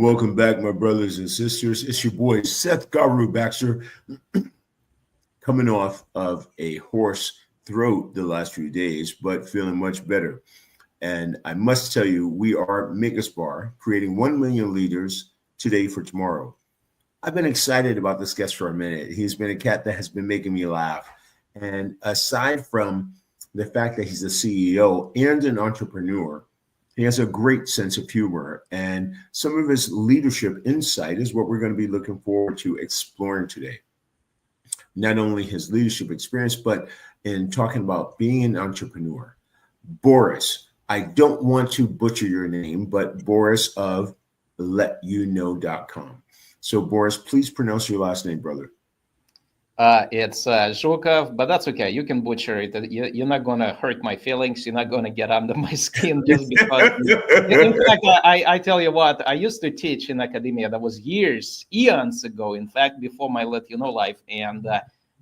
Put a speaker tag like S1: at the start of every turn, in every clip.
S1: Welcome back, my brothers and sisters. It's your boy, Seth Garu Baxter, coming off of a hoarse throat the last few days, but feeling much better. And I must tell you, we are Megaspar, creating 1 million leaders today for tomorrow. I've been excited about this guest for a minute. He's been a cat that has been making me laugh. And aside from the fact that he's a CEO and an entrepreneur, he has a great sense of humor, and some of his leadership insight is what we're going to be looking forward to exploring today. Not only his leadership experience, but in talking about being an entrepreneur. Boris, I don't want to butcher your name, but Boris of LetYouKnow.com. So Boris, please pronounce your last name, brother.
S2: It's Zhukov, but that's okay. You can butcher it. You're not going to hurt my feelings. You're not going to get under my skin just because. In fact, I tell you what, I used to teach in academia. That was eons ago, in fact, before my Let You Know life. And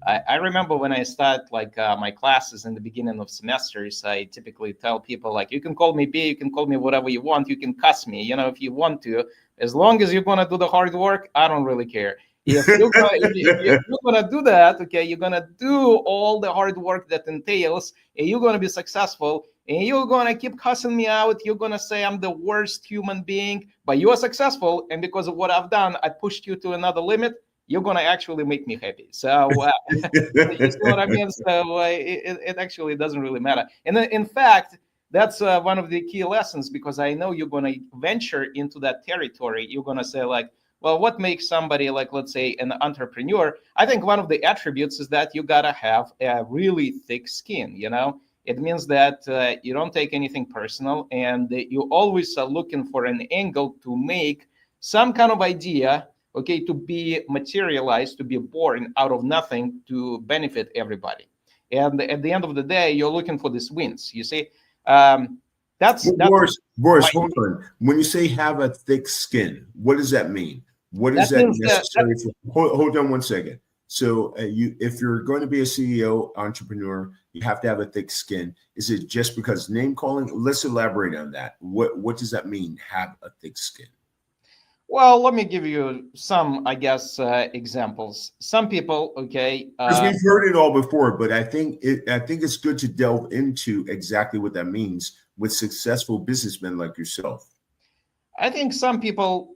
S2: I remember when I start my classes in the beginning of semesters, I typically tell people, like, you can call me B, you can call me whatever you want. You can cuss me, if you want to. As long as you're going to do the hard work, I don't really care. If you're going to do that, okay, you're going to do all the hard work that entails, and you're going to be successful, and you're going to keep cussing me out. You're going to say I'm the worst human being, but you are successful, and because of what I've done, I pushed you to another limit. You're going to actually make me happy. So, you see what I mean? So it actually doesn't really matter. And in fact, that's one of the key lessons, because I know you're going to venture into that territory. You're going to say, like, well, what makes somebody, like, let's say, an entrepreneur? I think one of the attributes is that you got to have a really thick skin, It means that you don't take anything personal, and you always are looking for an angle to make some kind of idea, okay, to be materialized, to be born out of nothing, to benefit everybody. And at the end of the day, you're looking for these wins, you see? That's
S1: Boris, hold on. When you say have a thick skin, what does that mean? What is that necessary for? Hold on one second. So if you're going to be a CEO, entrepreneur, you have to have a thick skin. Is it just because name calling? Let's elaborate on that. What does that mean, have a thick skin?
S2: Well, let me give you some, I guess, examples. Some people, okay.
S1: Because we've heard it all before, but I think it's good to delve into exactly what that means with successful businessmen like yourself.
S2: I think some people,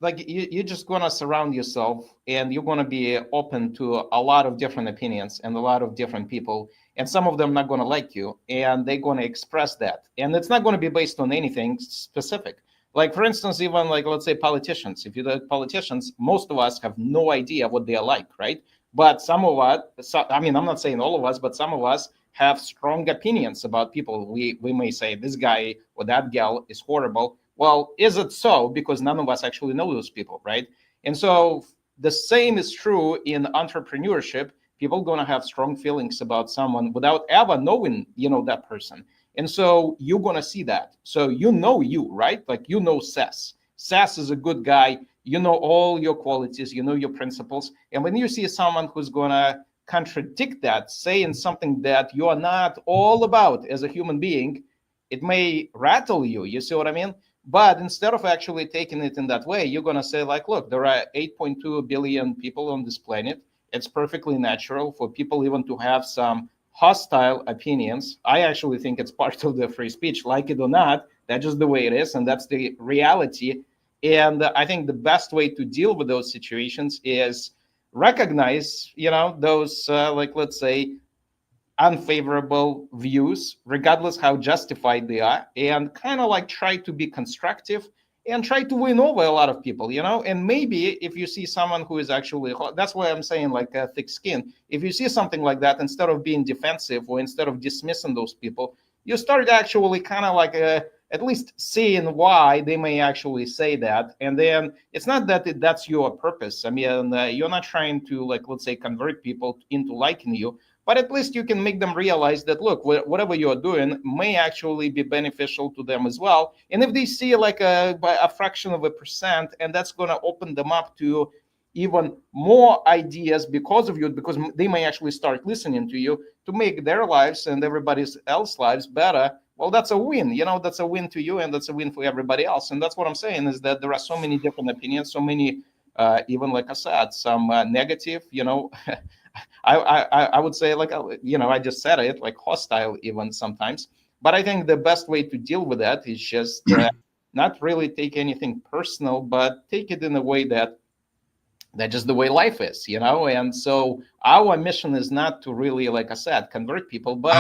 S2: like, you're just going to surround yourself, and you're going to be open to a lot of different opinions and a lot of different people. And some of them not going to like you, and they're going to express that. And it's not going to be based on anything specific. Like, for instance, even like, let's say, politicians. If you look at politicians, most of us have no idea what they're like, right? But some of us, I'm not saying all of us, but some of us have strong opinions about people. We may say this guy or that gal is horrible. Well, is it so? Because none of us actually know those people, right? And so the same is true in entrepreneurship. People are going to have strong feelings about someone without ever knowing, that person. And so you're going to see that. So you, right? Like, Seth. Seth is a good guy. You know all your qualities. You know your principles. And when you see someone who's going to contradict that, saying something that you are not all about as a human being, it may rattle you. You see what I mean? But instead of actually taking it in that way, you're going to say, like, look, there are 8.2 billion people on this planet. It's perfectly natural for people even to have some hostile opinions. I actually think it's part of the free speech, like it or not. That's just the way it is, and that's the reality. And I think the best way to deal with those situations is recognize, those, like, let's say, unfavorable views, regardless how justified they are, and kind of like try to be constructive and try to win over a lot of people, and maybe if you see someone who is actually, that's why I'm saying, like, a thick skin. If you see something like that, instead of being defensive or instead of dismissing those people, you start actually kind of like at least seeing why they may actually say that. And then it's not that that's your purpose. I mean, you're not trying to, like, let's say, convert people into liking you, but at least you can make them realize that, look, whatever you're doing may actually be beneficial to them as well. And if they see like a fraction of a percent, and that's going to open them up to even more ideas because of you, because they may actually start listening to you to make their lives and everybody else's lives better, well, that's a win. That's a win to you, and that's a win for everybody else. And that's what I'm saying, is that there are so many different opinions, so many, even like I said, some negative, I would say, like, I just said it, like hostile even sometimes. But I think the best way to deal with that is just not really take anything personal, but take it in a way that that's just the way life is, And so our mission is not to really, like I said, convert people, but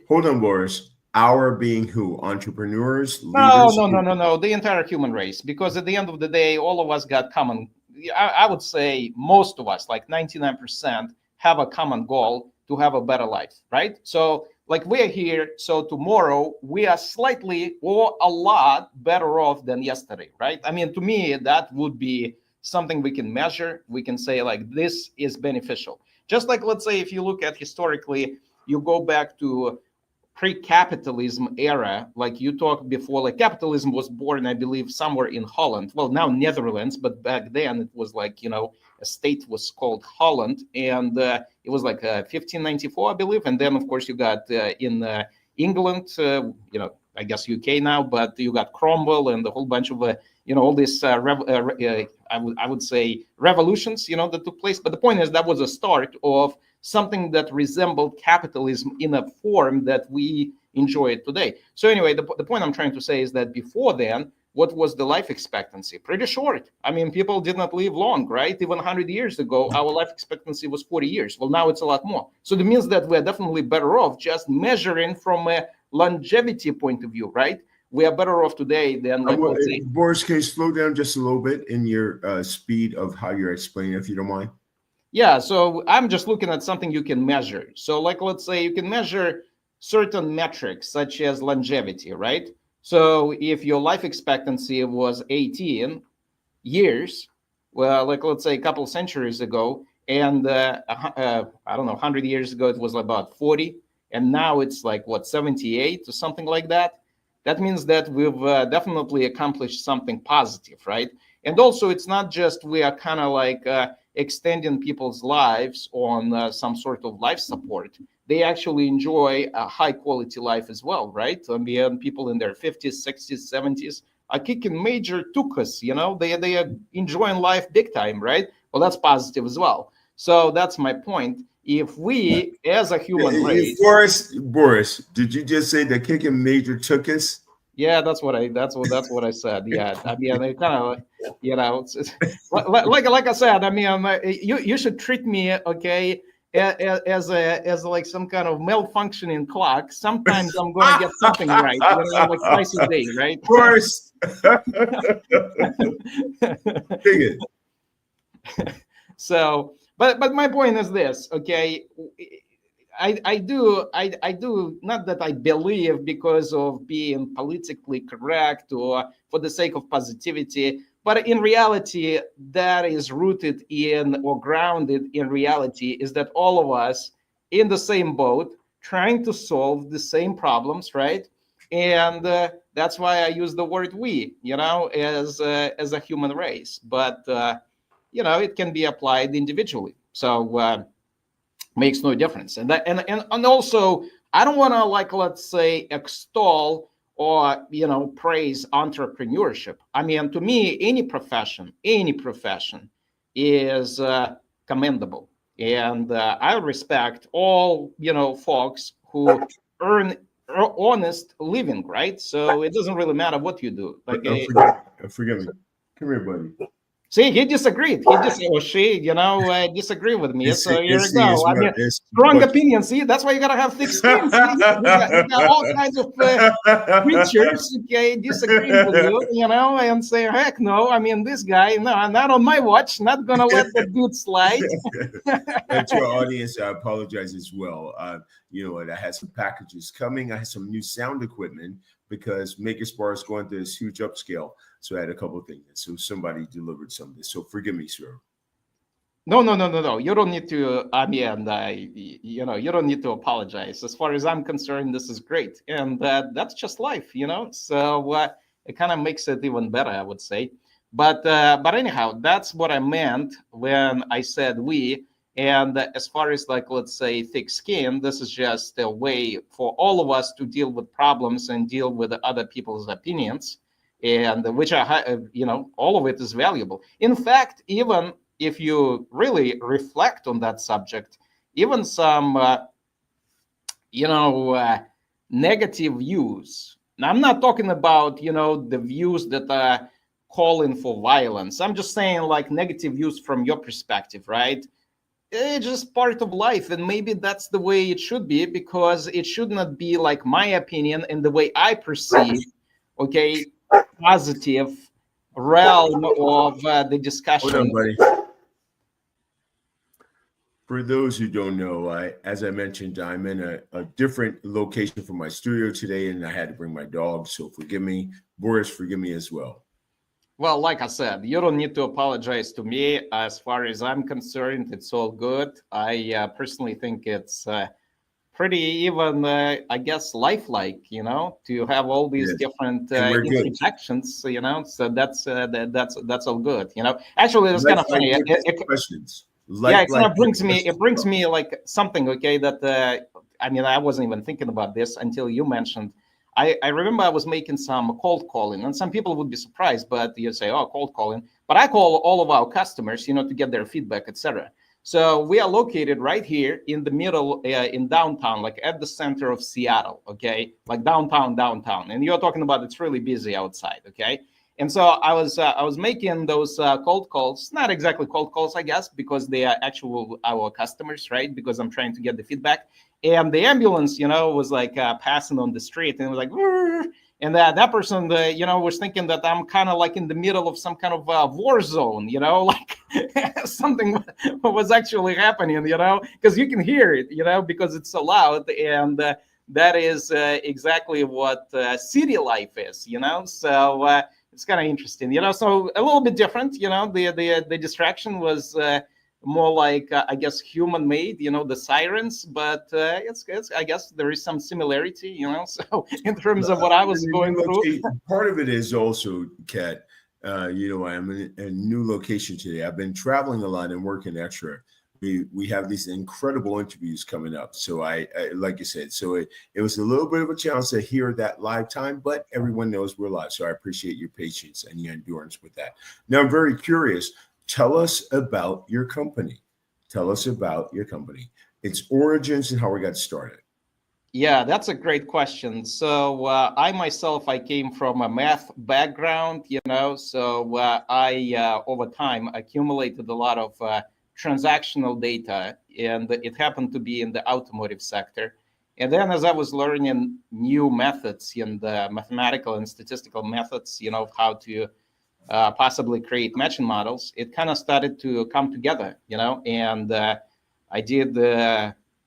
S1: hold on, Boris. Our being who? Entrepreneurs,
S2: no,
S1: leaders?
S2: no, the entire human race. Because at the end of the day, all of us got common. I would say most of us, like 99%, have a common goal to have a better life, right? So, like, we're here, so tomorrow we are slightly or a lot better off than yesterday, right? I mean, to me, that would be something we can measure. We can say, like, this is beneficial. Just like, let's say, if you look at historically, you go back to pre-capitalism era, like you talked before, like capitalism was born, I believe, somewhere in Holland. Well, now Netherlands, but back then it was like, a state was called Holland, and it was like 1594, I believe. And then, of course, you got in England, I guess UK now, but you got Cromwell and a whole bunch of, all these, I would say, revolutions, that took place. But the point is, that was a start of something that resembled capitalism in a form that we enjoy it today. So anyway, the point I'm trying to say is that before then, what was the life expectancy? Pretty short. I mean, people did not live long, right? Even 100 years ago, our life expectancy was 40 years. Well, now it's a lot more. So that means that we're definitely better off just measuring from a longevity point of view, right? We are better off today than, like, let's say.
S1: Boris, can you slow down just a little bit in your speed of how you're explaining, if you don't mind?
S2: Yeah, so I'm just looking at something you can measure. So, like, let's say you can measure certain metrics such as longevity, right? So if your life expectancy was 18 years, well, like, let's say a couple of centuries ago, and I don't know, 100 years ago, it was about 40, and now it's like, what, 78 or something like that. That means that we've definitely accomplished something positive, right? And also, it's not just we are kind of like extending people's lives on some sort of life support. They actually enjoy a high quality life as well, right? I mean, people in their 50s, 60s, 70s are kicking major tukas, they are enjoying life big time, right? Well, that's positive as well. So that's my point. If we, as a human race,
S1: Boris, did you just say they're kicking major tukas?
S2: Yeah, that's what I said. Yeah, I mean, they kind of, it's like I said. I mean, you should treat me, okay, as like some kind of malfunctioning clock. Sometimes I'm gonna get something right, like twice a day, right?
S1: Boris, dig it.
S2: So, but my point is this, okay. I do not that I believe because of being politically correct or for the sake of positivity, but in reality, that is rooted in or grounded in reality is that all of us in the same boat trying to solve the same problems, right? And that's why I use the word we, as a human race. But it can be applied individually. So. Makes no difference. And also, I don't want to, like, let's say, extol or praise entrepreneurship. I mean, to me, any profession is commendable, and I respect all folks who earn honest living, right? So it doesn't really matter what you do. Like,
S1: forgive me. Come here, buddy.
S2: See, he disagreed. She, disagree with me. So here we go. I mean, strong opinion. See, that's why you gotta have thick skin. See, we got all kinds of creatures, okay, disagreeing with you, and say, heck no. I mean, this guy, no, not on my watch. Not gonna let the dude slide.
S1: And to our audience, I apologize as well. I had some packages coming. I had some new sound equipment because MakerSpar is going through this huge upscale. So I had a couple of things. So somebody delivered something. So forgive me, sir.
S2: No. You don't need to. I mean, you don't need to apologize. As far as I'm concerned, this is great, and that's just life, So it kind of makes it even better, I would say. But anyhow, that's what I meant when I said we. And as far as like, let's say, thick skin, this is just a way for all of us to deal with problems and deal with other people's opinions, and which are, all of it is valuable. In fact, even if you really reflect on that subject, even some, negative views. Now, I'm not talking about, the views that are calling for violence. I'm just saying like negative views from your perspective, right? It's just part of life, and maybe that's the way it should be, because it should not be like my opinion and the way I perceive, okay, positive realm of the
S1: Hold
S2: discussion.
S1: on, buddy. For those who don't know, as I mentioned, I'm in a different location from my studio today, and I had to bring my dog. So forgive me. Boris, forgive me as well.
S2: Well, like I said, you don't need to apologize to me. As far as I'm concerned, it's all good. I personally think it's pretty even, I guess, lifelike, to have all these different interactions, So that's all good, Actually, it's kind of funny.
S1: Questions.
S2: It kind of brings me like something, okay, that I wasn't even thinking about this until you mentioned. I remember I was making some cold calling, and some people would be surprised, but you say, oh, cold calling. But I call all of our customers, to get their feedback, etc. So we are located right here in the middle, in downtown, like at the center of Seattle, okay, like downtown. And you're talking about it's really busy outside, okay. And so I was making those cold calls, not exactly cold calls, I guess, because they are actual our customers, right? Because I'm trying to get the feedback. And the ambulance, was like passing on the street, and it was like, "Wurr." And that person, was thinking that I'm kind of like in the middle of some kind of war zone, like something was actually happening, because you can hear it, because it's so loud. And that is exactly what city life is, So it's kind of interesting, So a little bit different, the distraction was more like I guess human made, the sirens, but it's I guess there is some similarity, So in terms of what I was going through,
S1: part of it is also, Kat, I'm in a new location today. I've been traveling a lot and working extra. We have these incredible interviews coming up. So I like you said, so it was a little bit of a challenge to hear that live time, but everyone knows we're live. So I appreciate your patience and your endurance with that. Now I'm very curious. Tell us about your company. Its origins and how we got started.
S2: Yeah, that's a great question. So I myself, I came from a math background, so I over time accumulated a lot of transactional data, and it happened to be in the automotive sector. And then as I was learning new methods in the mathematical and statistical methods, of how to possibly create matching models, it kind of started to come together, and I did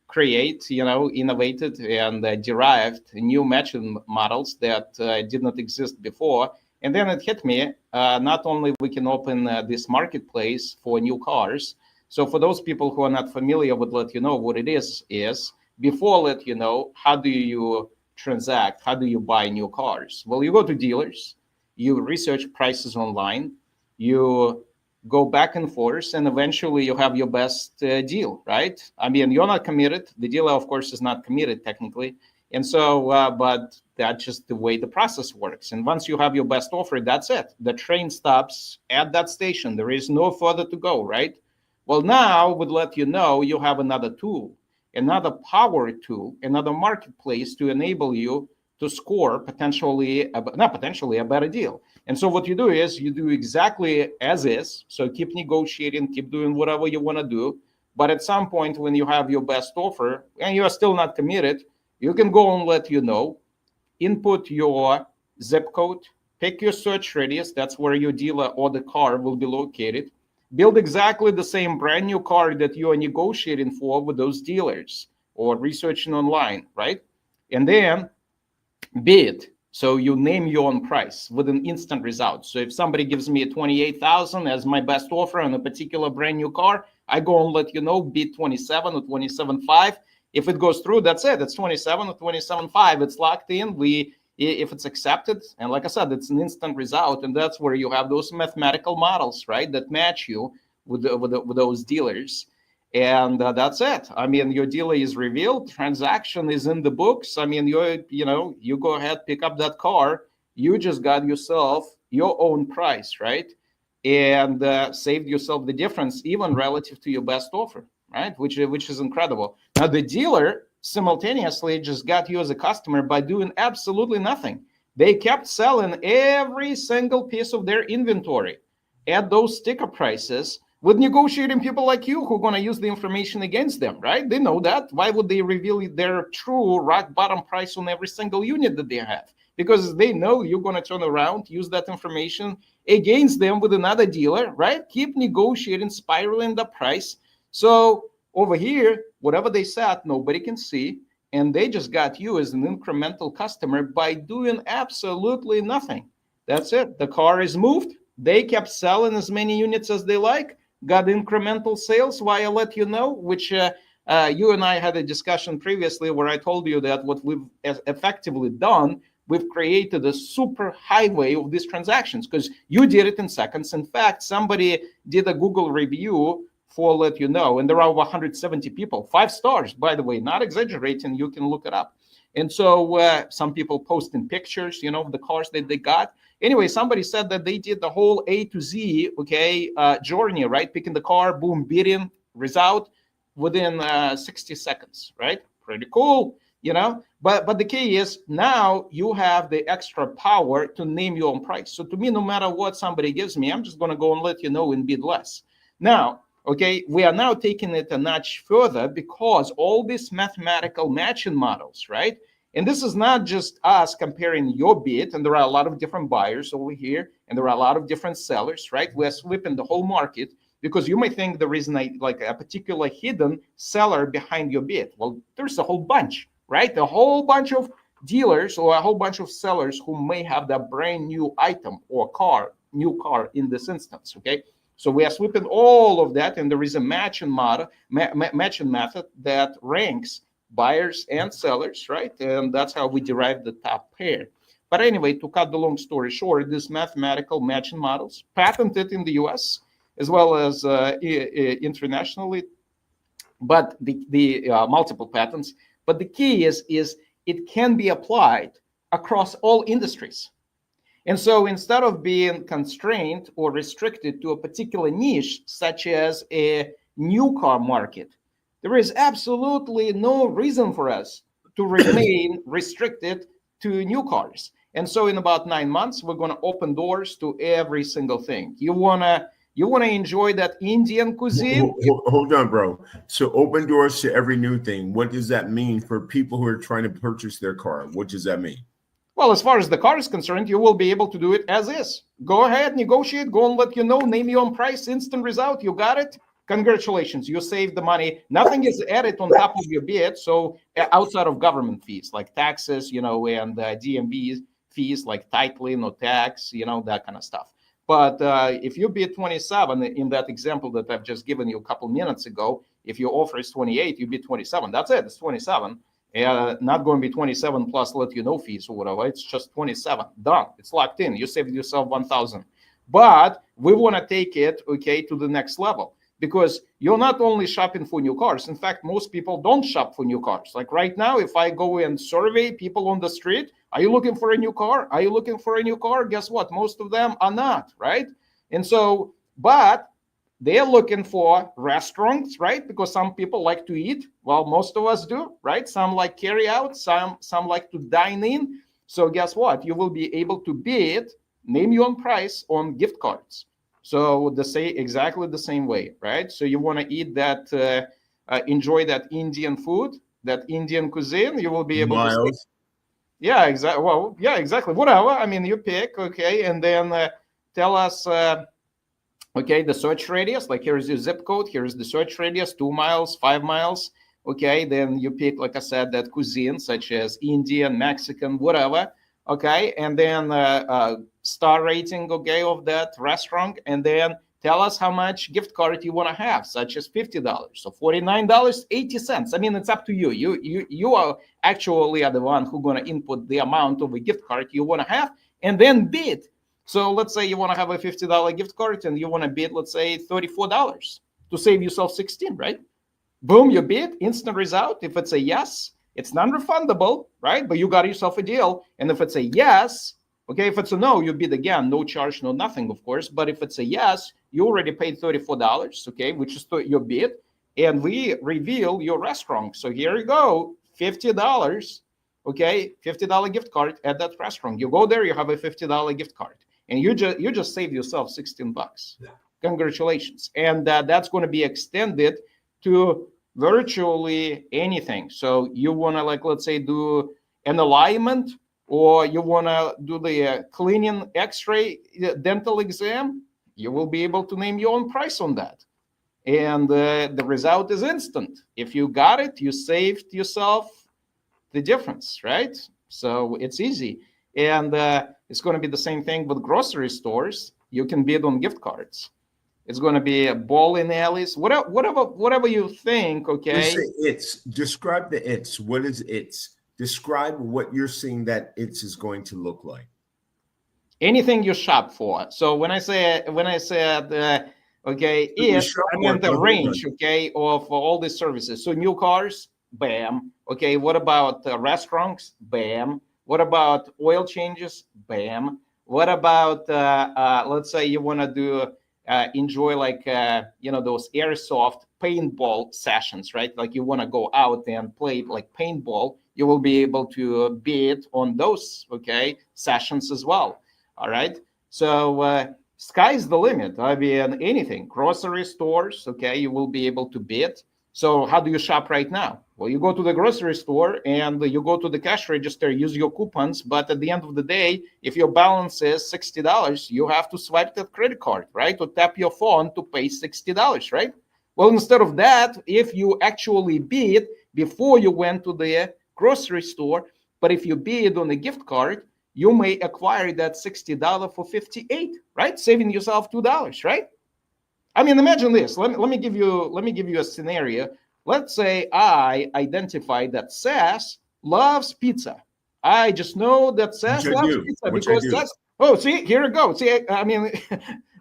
S2: create, innovated and derived new matching models that did not exist before. And then it hit me, not only we can open this marketplace for new cars. So for those people who are not familiar with LetYouKnow, what it is before LetYouKnow, how do you transact? How do you buy new cars? Well, you go to dealers, you research prices online, you go back and forth, and eventually you have your best deal, right? I mean, you're not committed. The dealer, of course, is not committed technically. And so, but that's just the way the process works. And once you have your best offer, that's it. The train stops at that station. There is no further to go, right? Well, now with LetYouKnow, you have another tool, another power tool, another marketplace to enable you to score a better deal. And so what you do is you do exactly as is. So keep negotiating, keep doing whatever you want to do. But at some point when you have your best offer and you are still not committed, you can go and LetYouKnow, input your zip code, pick your search radius. That's where your dealer or the car will be located. Build exactly the same brand new car that you are negotiating for with those dealers or researching online, right? And then bid. So you name your own price with an instant result. So if somebody gives me 28,000 as my best offer on a particular brand new car, I go and LetYouKnow, bid 27 or 27.5. If it goes through, that's it. It's 27 or 27.5. It's locked in. If it's accepted, and like I said, it's an instant result, and that's where you have those mathematical models, right, that match you with those dealers. And that's it. I mean, your deal is revealed, transaction is in the books. I mean, you go ahead, pick up that car. You just got yourself your own price, right? And saved yourself the difference, even relative to your best offer, right? Which is incredible. Now the dealer simultaneously just got you as a customer by doing absolutely nothing. They kept selling every single piece of their inventory at those sticker prices with negotiating people like you who are going to use the information against them, right? They know that. Why would they reveal their true rock bottom price on every single unit that they have? Because they know you're going to turn around, use that information against them with another dealer, right? Keep negotiating, spiraling the price. So over here, whatever they said, nobody can see. And they just got you as an incremental customer by doing absolutely nothing. That's it. The car is moved. They kept selling as many units as they like, got incremental sales via LetYouKnow, which you and I had a discussion previously where I told you that what we've effectively done, we've created a super highway of these transactions because you did it in seconds. In fact, somebody did a Google review for LetYouKnow, and there are over 170 people, 5 stars, by the way, not exaggerating, you can look it up. And so some people posting pictures, of the cars that they got. Anyway, somebody said that they did the whole A to Z, journey, right? Picking the car, boom, bidding, result within 60 seconds, right? Pretty cool, But the key is now you have the extra power to name your own price. So to me, no matter what somebody gives me, I'm just going to go and LetYouKnow and bid less. Now, we are now taking it a notch further because all these mathematical matching models, right? And this is not just us comparing your bid, and there are a lot of different buyers over here, and there are a lot of different sellers, right? We're sweeping the whole market because you might think there is a particular hidden seller behind your bid. Well, there's a whole bunch, right? A whole bunch of dealers or a whole bunch of sellers who may have that brand new item or new car in this instance, okay? So we are sweeping all of that, and there is a matching method that ranks buyers and sellers, right? And that's how we derive the top pair. But anyway, to cut the long story short, these mathematical matching models, patented in the US as well as internationally, but the multiple patents. But the key is it can be applied across all industries. And so instead of being constrained or restricted to a particular niche, such as a new car market, there is absolutely no reason for us to remain restricted to new cars. And so in about 9 months, we're going to open doors to every single thing. You wanna enjoy that Indian cuisine?
S1: Hold on, bro. So open doors to every new thing. What does that mean for people who are trying to purchase their car? What does that mean?
S2: Well, as far as the car is concerned, you will be able to do it as is. Go ahead, negotiate, go and LetYouKnow, name your own price, instant result. You got it. Congratulations, you saved the money. Nothing is added on top of your bid. So outside of government fees like taxes, and DMV fees like titling or tax, that kind of stuff. But if you bid 27 in that example that I've just given you a couple minutes ago, if your offer is 28, you bid 27. That's it. It's 27. Not going to be 27 plus LetYouKnow fees or whatever. It's just 27. Done. It's locked in. You saved yourself 1,000. But we want to take it, to the next level because you're not only shopping for new cars. In fact, most people don't shop for new cars. Like right now, if I go and survey people on the street, are you looking for a new car? Are you looking for a new car? Guess what? Most of them are not, right? And so, but they're looking for restaurants, right? Because some people like to eat. Well, most of us do, right? Some like carry out, some like to dine in. So guess what? You will be able to bid, name your own price on gift cards. So exactly the same way, right? So you want to eat that, enjoy that Indian food, that Indian cuisine. You will be able to. Yeah, exactly. Well, yeah, exactly. Whatever. I mean, you pick, and then tell us. The search radius, like here's your zip code, here's the search radius, 2 miles, 5 miles. Then you pick, like I said, that cuisine such as Indian, Mexican, whatever. And then star rating, of that restaurant. And then tell us how much gift card you want to have, such as $50 or $49.80. I mean, it's up to you. You are actually the one who's going to input the amount of a gift card you want to have and then bid. So let's say you want to have a $50 gift card and you want to bid, let's say $34 to save yourself 16, right? Boom, you bid, instant result. If it's a yes, it's non-refundable, right? But you got yourself a deal. And if it's a yes, okay, if it's a no, you bid again, no charge, no nothing, of course. But if it's a yes, you already paid $34, okay, which is your bid. And we reveal your restaurant. So here you go, $50, okay, $50 gift card at that restaurant. You go there, you have a $50 gift card, and you just saved yourself 16 bucks. Congratulations. And that's going to be extended to virtually anything. So you want to, like, let's say, do an alignment, or you want to do the cleaning, x-ray, dental exam, you will be able to name your own price on that. And the result is instant. If you got it, you saved yourself the difference, right? So it's easy. And it's going to be the same thing with grocery stores. You can bid on gift cards. It's going to be a bowling alleys, whatever you think, okay?
S1: It's. Describe the it's. What is it's? Describe what you're seeing that it's is going to look like.
S2: Anything you shop for. So when I said, okay, it's, I mean the range, okay, of all these services. So new cars, bam. Okay, what about restaurants? Bam. What about oil changes? Bam. What about, let's say you want to do, enjoy like, those airsoft paintball sessions, right? Like you want to go out and play like paintball, you will be able to bid on those, okay, sessions as well. All right. So sky's the limit. I mean, anything, grocery stores, okay, you will be able to bid. So how do you shop right now? Well, you go to the grocery store and you go to the cash register, use your coupons. But at the end of the day, if your balance is $60, you have to swipe that credit card, right? Or tap your phone to pay $60, right? Well, instead of that, if you actually bid before you went to the grocery store, but if you bid on a gift card, you may acquire that $60 for $58, right? Saving yourself $2, right? I mean, imagine this. Let me give you a scenario. Let's say I identify that Sass loves pizza. I just know that Sass loves pizza because Sass. Oh, see, here it goes. See, I mean,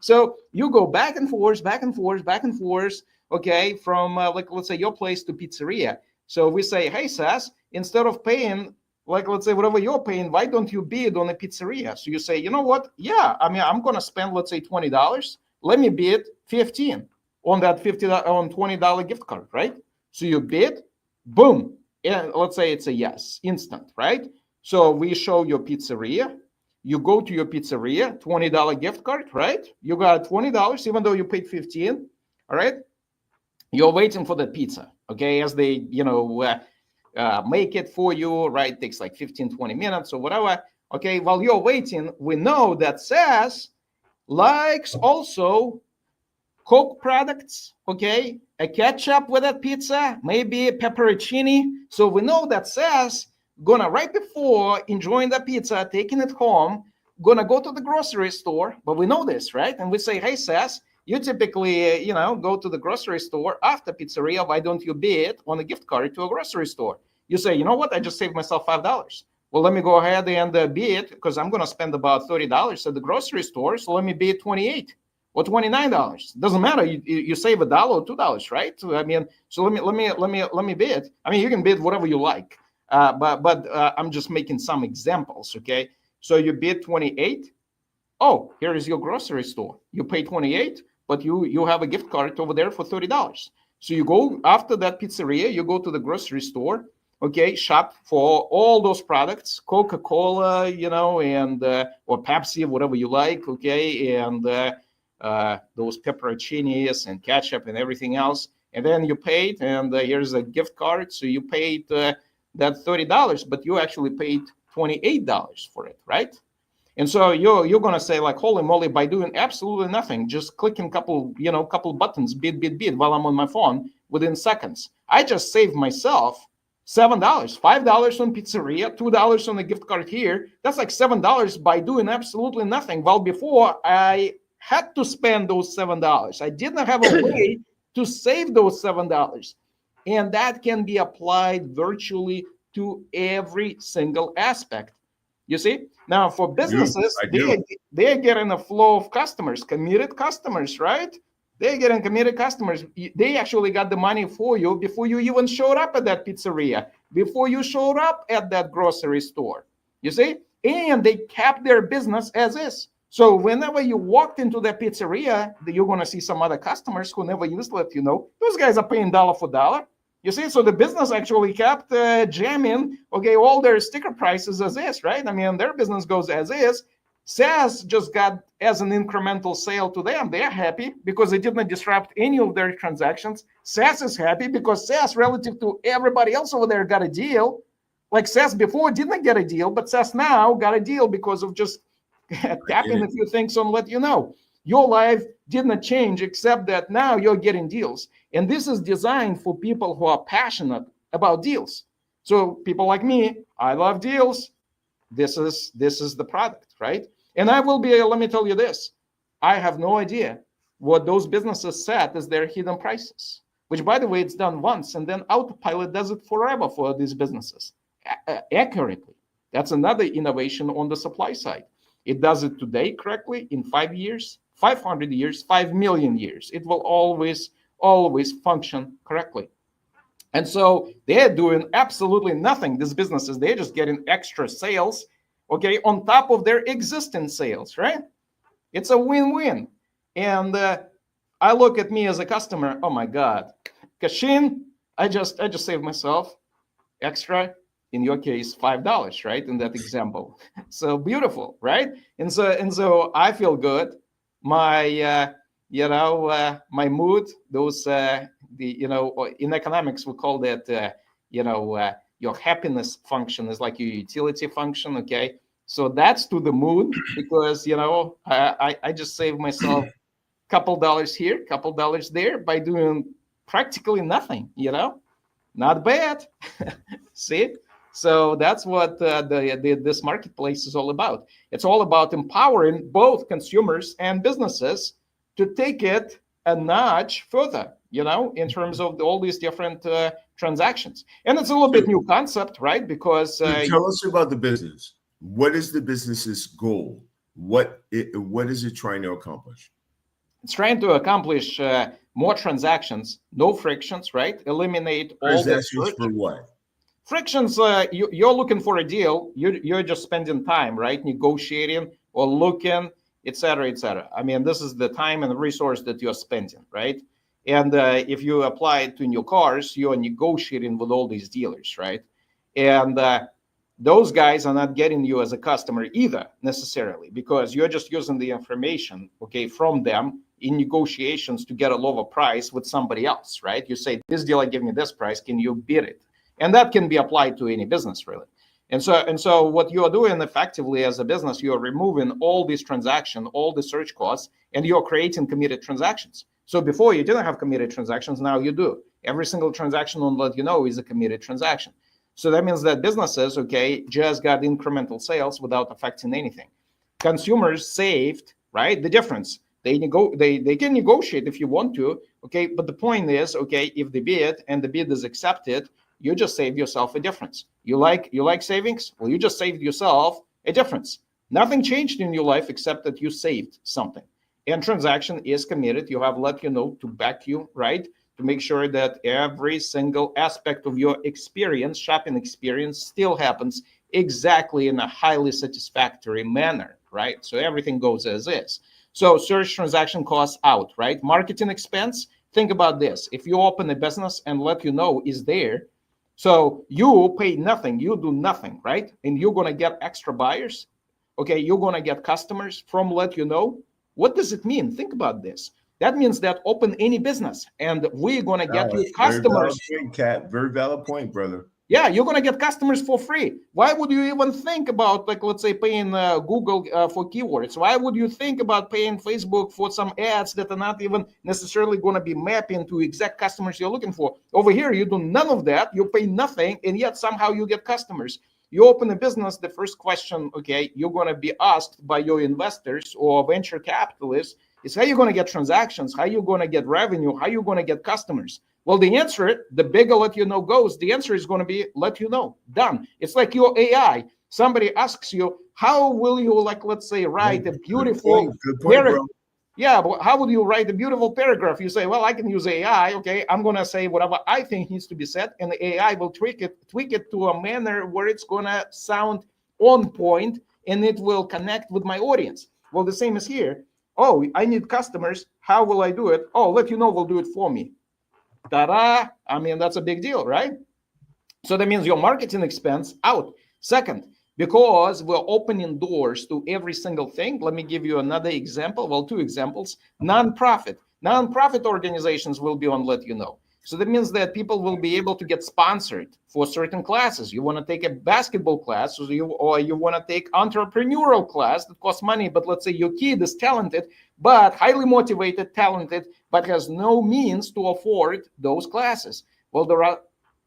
S2: so you go back and forth, back and forth, back and forth. Okay, from like let's say your place to pizzeria. So we say, hey, Sass, instead of paying, like let's say whatever you're paying, why don't you bid on a pizzeria? So you say, you know what? Yeah, I mean, I'm gonna spend, let's say, $20. Let me bid 15 on that $20 gift card, right? So you bid, boom, and let's say it's a yes, instant, right? So we show your pizzeria. You go to your pizzeria, $20 gift card, right? You got $20, even though you paid 15, all right? You're waiting for the pizza, okay? As they, make it for you, right? It takes like 15, 20 minutes or whatever. Okay, while you're waiting, we know that Sass likes also Coke products, okay? A ketchup with that pizza, maybe a pepperoncini. So we know that Sass gonna, right before enjoying the pizza, taking it home, gonna go to the grocery store. But we know this, right? And we say, hey, Sass, you typically, go to the grocery store after pizzeria. Why don't you bid on a gift card to a grocery store? You say, you know what? I just saved myself $5. Well, let me go ahead and bid because I'm going to spend about $30 at the grocery store. So let me bid $28 or $29. Doesn't matter. You save $1 or $2, right? So, I mean, so let me bid. I mean, you can bid whatever you like, but I'm just making some examples. Okay, so you bid 28. Oh, here is your grocery store. You pay 28, but you have a gift card over there for $30. So you go after that pizzeria. You go to the grocery store. Okay, shop for all those products, Coca-Cola, and or Pepsi, whatever you like, okay, and those pepperoncinis and ketchup and everything else. And then you paid, and here's a gift card. So you paid that $30, but you actually paid $28 for it, right? And so you're gonna say like, holy moly, by doing absolutely nothing, just clicking couple buttons, bid while I'm on my phone within seconds, I just saved myself $7, $5 on pizzeria, $2 on a gift card here. That's like $7 by doing absolutely nothing. Well, before I had to spend those $7. I didn't have a way to save those $7. And that can be applied virtually to every single aspect. You see? Now, for businesses, they're getting a flow of customers, committed customers, right? They're getting committed customers. They actually got the money for you before you even showed up at that pizzeria, before you showed up at that grocery store. You see? And they kept their business as is. So whenever you walked into that pizzeria, you're going to see some other customers who never used LetYouKnow. Those guys are paying dollar for dollar. You see, so the business actually kept jamming, okay, all their sticker prices as is, right? I mean, their business goes as is. SaaS just got as an incremental sale to them. They're happy because it didn't disrupt any of their transactions. SaaS is happy because SaaS, relative to everybody else over there, got a deal. Like SaaS before didn't get a deal, but SaaS now got a deal because of just tapping a few things on LetYouKnow. Your life didn't change except that now you're getting deals. And this is designed for people who are passionate about deals. So people like me, I love deals. This is the product, right? And I will be, let me tell you this, I have no idea what those businesses set as their hidden prices, which, by the way, it's done once, and then Autopilot does it forever for these businesses, accurately. That's another innovation on the supply side. It does it today correctly in 5 years, 500 years, 5 million years. It will always function correctly. And so they're doing absolutely nothing. These businesses, they're just getting extra sales, okay, on top of their existing sales, right? It's a win-win. And I look at me as a customer, oh my God, Kashin, I just saved myself extra, in your case, $5, right? In that example. So beautiful, right? And so I feel good. My my mood, those in economics we call that your happiness function is like your utility function, okay? So that's to the moon because I just saved myself a couple dollars here, couple dollars there by doing practically nothing, not bad. See? So that's what this marketplace is all about. It's all about empowering both consumers and businesses to take it a notch further, in terms of all these different transactions. And it's a little bit new concept, right? Because
S1: tell us about the business. What is the business's goal? What is it trying to accomplish?
S2: It's trying to accomplish more transactions, no frictions, right? Eliminate all
S1: transactions for what?
S2: Frictions, you're looking for a deal, you're just spending time, right? Negotiating or looking, et cetera, et cetera. I mean, this is the time and the resource that you're spending, right? And if you apply it to new cars, you're negotiating with all these dealers, right? And those guys are not getting you as a customer either necessarily, because you're just using the information, okay, from them in negotiations to get a lower price with somebody else, right? You say, this dealer gave me this price, can you beat it? And that can be applied to any business, really. And so what you are doing effectively as a business, you are removing all these transactions, all the search costs, and you're creating committed transactions. So before you didn't have committed transactions, now you do. Every single transaction on LetYouKnow is a committed transaction. So that means that businesses, okay, just got incremental sales without affecting anything. Consumers saved, right? The difference. They can negotiate if you want to, okay? But the point is, okay, if they bid and the bid is accepted, you just saved yourself a difference. You like savings? Well, you just saved yourself a difference. Nothing changed in your life except that you saved something. And transaction is committed. You have LetYouKnow to back you, right? To make sure that every single aspect of your experience, shopping experience, still happens exactly in a highly satisfactory manner, right? So everything goes as is. So search transaction costs out, right? Marketing expense, think about this. If you open a business and LetYouKnow is there, so you pay nothing, you do nothing, right? And you're going to get extra buyers. Okay, you're going to get customers from LetYouKnow. What does it mean? Think about this. That means that open any business and we're going to get you customers.
S1: Very valid point, Kat. Very valid point, brother.
S2: Yeah, you're going to get customers for free. Why would you even think about, like, let's say, paying Google for keywords? Why would you think about paying Facebook for some ads that are not even necessarily going to be mapping to exact customers you're looking for? Over here, you do none of that. You pay nothing, and yet somehow you get customers. You open a business, the first question, okay, you're going to be asked by your investors or venture capitalists is how you're going to get transactions, how you're going to get revenue, how you're going to get customers. Well, the answer, the bigger LetYouKnow goes, the answer is going to be LetYouKnow. Done. It's like your AI. Somebody asks you, how will you, like, let's say, write a beautiful,
S1: good point, bro.
S2: Yeah, but how would you write a beautiful paragraph? You say, well, I can use AI. Okay, I'm going to say whatever I think needs to be said, and the AI will tweak it to a manner where it's going to sound on point, and it will connect with my audience. Well, the same is here. Oh, I need customers. How will I do it? Oh, LetYouKnow will do it for me. Ta-da! I mean, that's a big deal, right? So that means your marketing expense out. Second, because we're opening doors to every single thing. Let me give you another example. Well, two examples. Nonprofit organizations will be on LetYouKnow. So that means that people will be able to get sponsored for certain classes. You want to take a basketball class, or you want to take entrepreneurial class that costs money, but let's say your kid is talented, but highly motivated, talented, but has no means to afford those classes. Well, there are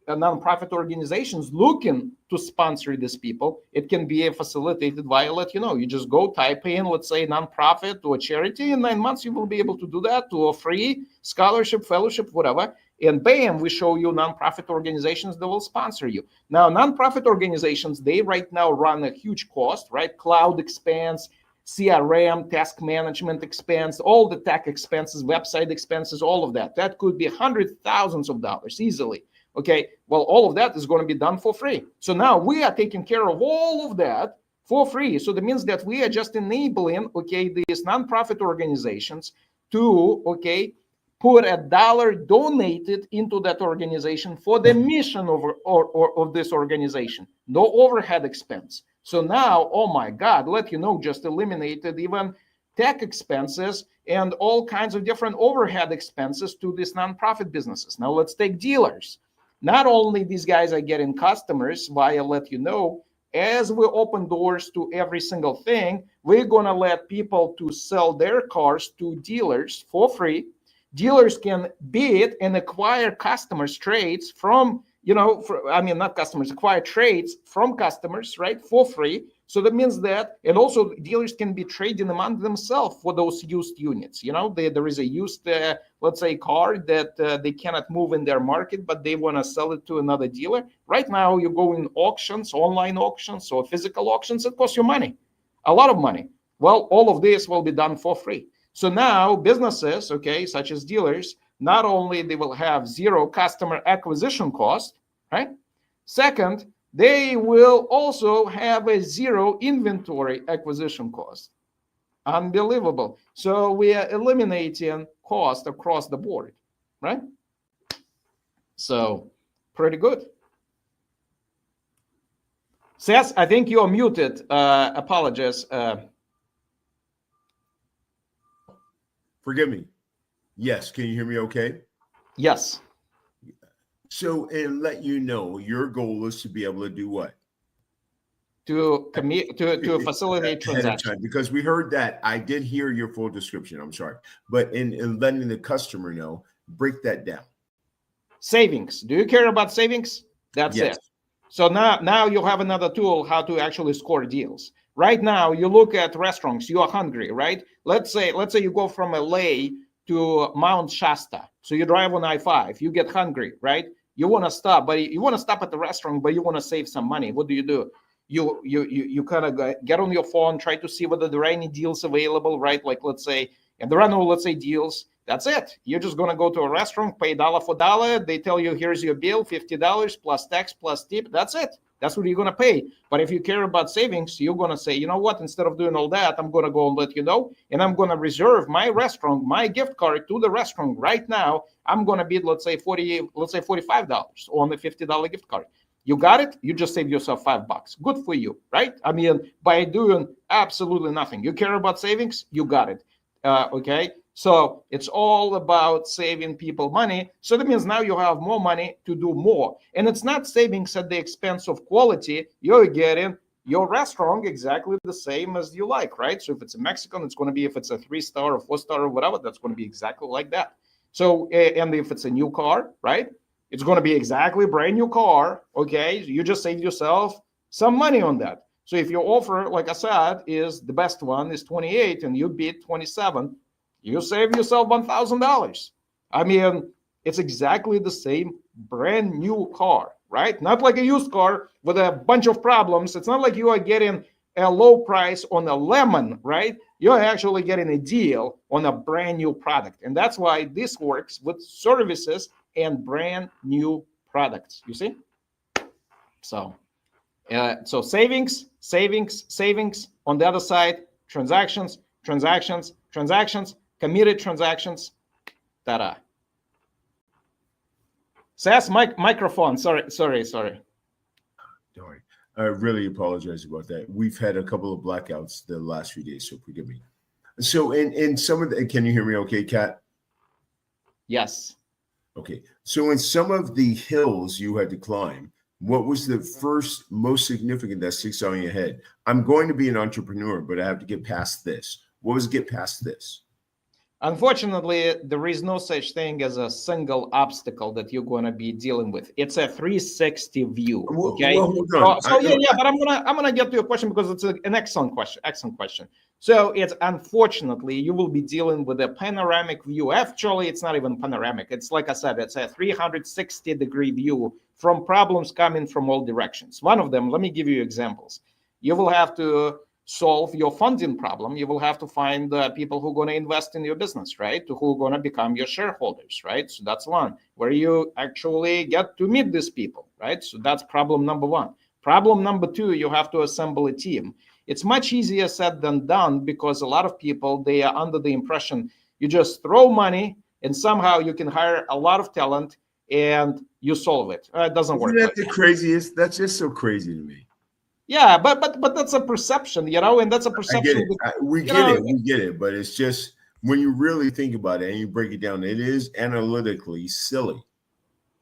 S2: nonprofit organizations looking to sponsor these people. It can be facilitated via LetYouKnow. You just go type in, let's say, nonprofit or charity. In 9 months, you will be able to do that, to a free scholarship, fellowship, whatever. And bam, we show you nonprofit organizations that will sponsor you. Now, nonprofit organizations, they right now run a huge cost, right? Cloud expense, CRM, task management expense, all the tech expenses, website expenses, all of that. That could be hundreds of thousands of dollars easily. Okay, well, all of that is going to be done for free. So now we are taking care of all of that for free. So that means that we are just enabling, okay, these nonprofit organizations to, okay, put $1 donated into that organization for the mission of this organization. No overhead expense. So now, oh my God, LetYouKnow just eliminated even tech expenses and all kinds of different overhead expenses to these nonprofit businesses. Now let's take dealers. Not only these guys are getting customers via LetYouKnow, as we open doors to every single thing, we're going to let people to sell their cars to dealers for free. Dealers can bid and acquire customers, trades from, not customers, acquire trades from customers, right, for free. So that means that, and also dealers can be trading among themselves for those used units. There is a used, let's say, car that they cannot move in their market, but they want to sell it to another dealer. Right now, you go in auctions, online auctions or physical auctions, it costs you money, a lot of money. Well, all of this will be done for free. So now businesses, okay, such as dealers, not only they will have zero customer acquisition cost, right? Second, they will also have a zero inventory acquisition cost. Unbelievable. So we are eliminating cost across the board, right? So pretty good. Seth, I think you're muted. Apologies.
S1: Forgive me. Yes, can you hear me okay?
S2: Yes.
S1: So, and LetYouKnow, your goal is to be able to do what?
S2: To facilitate transactions.
S1: Because we heard that. I did hear your full description. I'm sorry. But in letting the customer know, break that down.
S2: Savings. Do you care about savings? That's
S1: yes.
S2: it. So now you have another tool how to actually score deals. Right now, you look at restaurants, you are hungry, right? Let's say you go from LA to Mount Shasta. So you drive on I-5, you get hungry, right? You want to stop, but you want to stop at the restaurant, but you want to save some money. What do? You kind of get on your phone, try to see whether there are any deals available, right? Like let's say, and there are no, let's say, deals. That's it. You're just going to go to a restaurant, pay dollar for dollar. They tell you, here's your bill, $50 plus tax plus tip. That's it. That's what you're going to pay. But if you care about savings, you're going to say, you know what, instead of doing all that, I'm going to go and LetYouKnow, and I'm going to reserve my restaurant, my gift card to the restaurant right now. I'm going to bid, let's say $45 on the $50 gift card. You got it. You just saved yourself $5. Good for you, right? I mean, by doing absolutely nothing. You care about savings, you got it. Okay. So it's all about saving people money. So that means now you have more money to do more. And it's not savings at the expense of quality. You're getting your restaurant exactly the same as you like, right? So if it's a Mexican, it's going to be, if it's a 3-star or 4-star or whatever, that's going to be exactly like that. So, and if it's a new car, right? It's going to be exactly a brand new car. Okay. You just saved yourself some money on that. So if your offer, like I said, is the best one is 28 and you bid 27, you save yourself $1,000. I mean, it's exactly the same brand new car, right? Not like a used car with a bunch of problems. It's not like you are getting a low price on a lemon, right? You're actually getting a deal on a brand new product. And that's why this works with services and brand new products, you see? So savings, savings, savings. On the other side, transactions, transactions, transactions, committed transactions. Ta-da. Says microphone. Sorry.
S1: Don't worry. I really apologize about that. We've had a couple of blackouts the last few days, so forgive me. So in some of the, can you hear me okay, Kat?
S2: Yes.
S1: Okay. So in some of the hills you had to climb, what was the first most significant that sticks out in your head? I'm going to be an entrepreneur, but I have to get past this. What was get past this?
S2: Unfortunately, there is no such thing as a single obstacle that you're going to be dealing with. It's a 360 view. Okay.
S1: Well, hold on.
S2: But I'm gonna get to your question because it's an excellent question. Excellent question. So it's unfortunately you will be dealing with a panoramic view. Actually, it's not even panoramic. It's like I said, it's a 360-degree view from problems coming from all directions. One of them, let me give you examples. You will have to solve your funding problem. You will have to find people who are going to invest in your business, right? Who are going to become your shareholders, right? So that's one, where you actually get to meet these people, right? So that's problem number one. Problem number two, you have to assemble a team. It's much easier said than done because a lot of people, they are under the impression you just throw money and somehow you can hire a lot of talent and you solve it. It doesn't work.
S1: Isn't that the craziest? That's just so crazy to me.
S2: Yeah, but that's a perception, and that's a perception.
S1: We get it, but it's just when you really think about it and you break it down, it is analytically silly.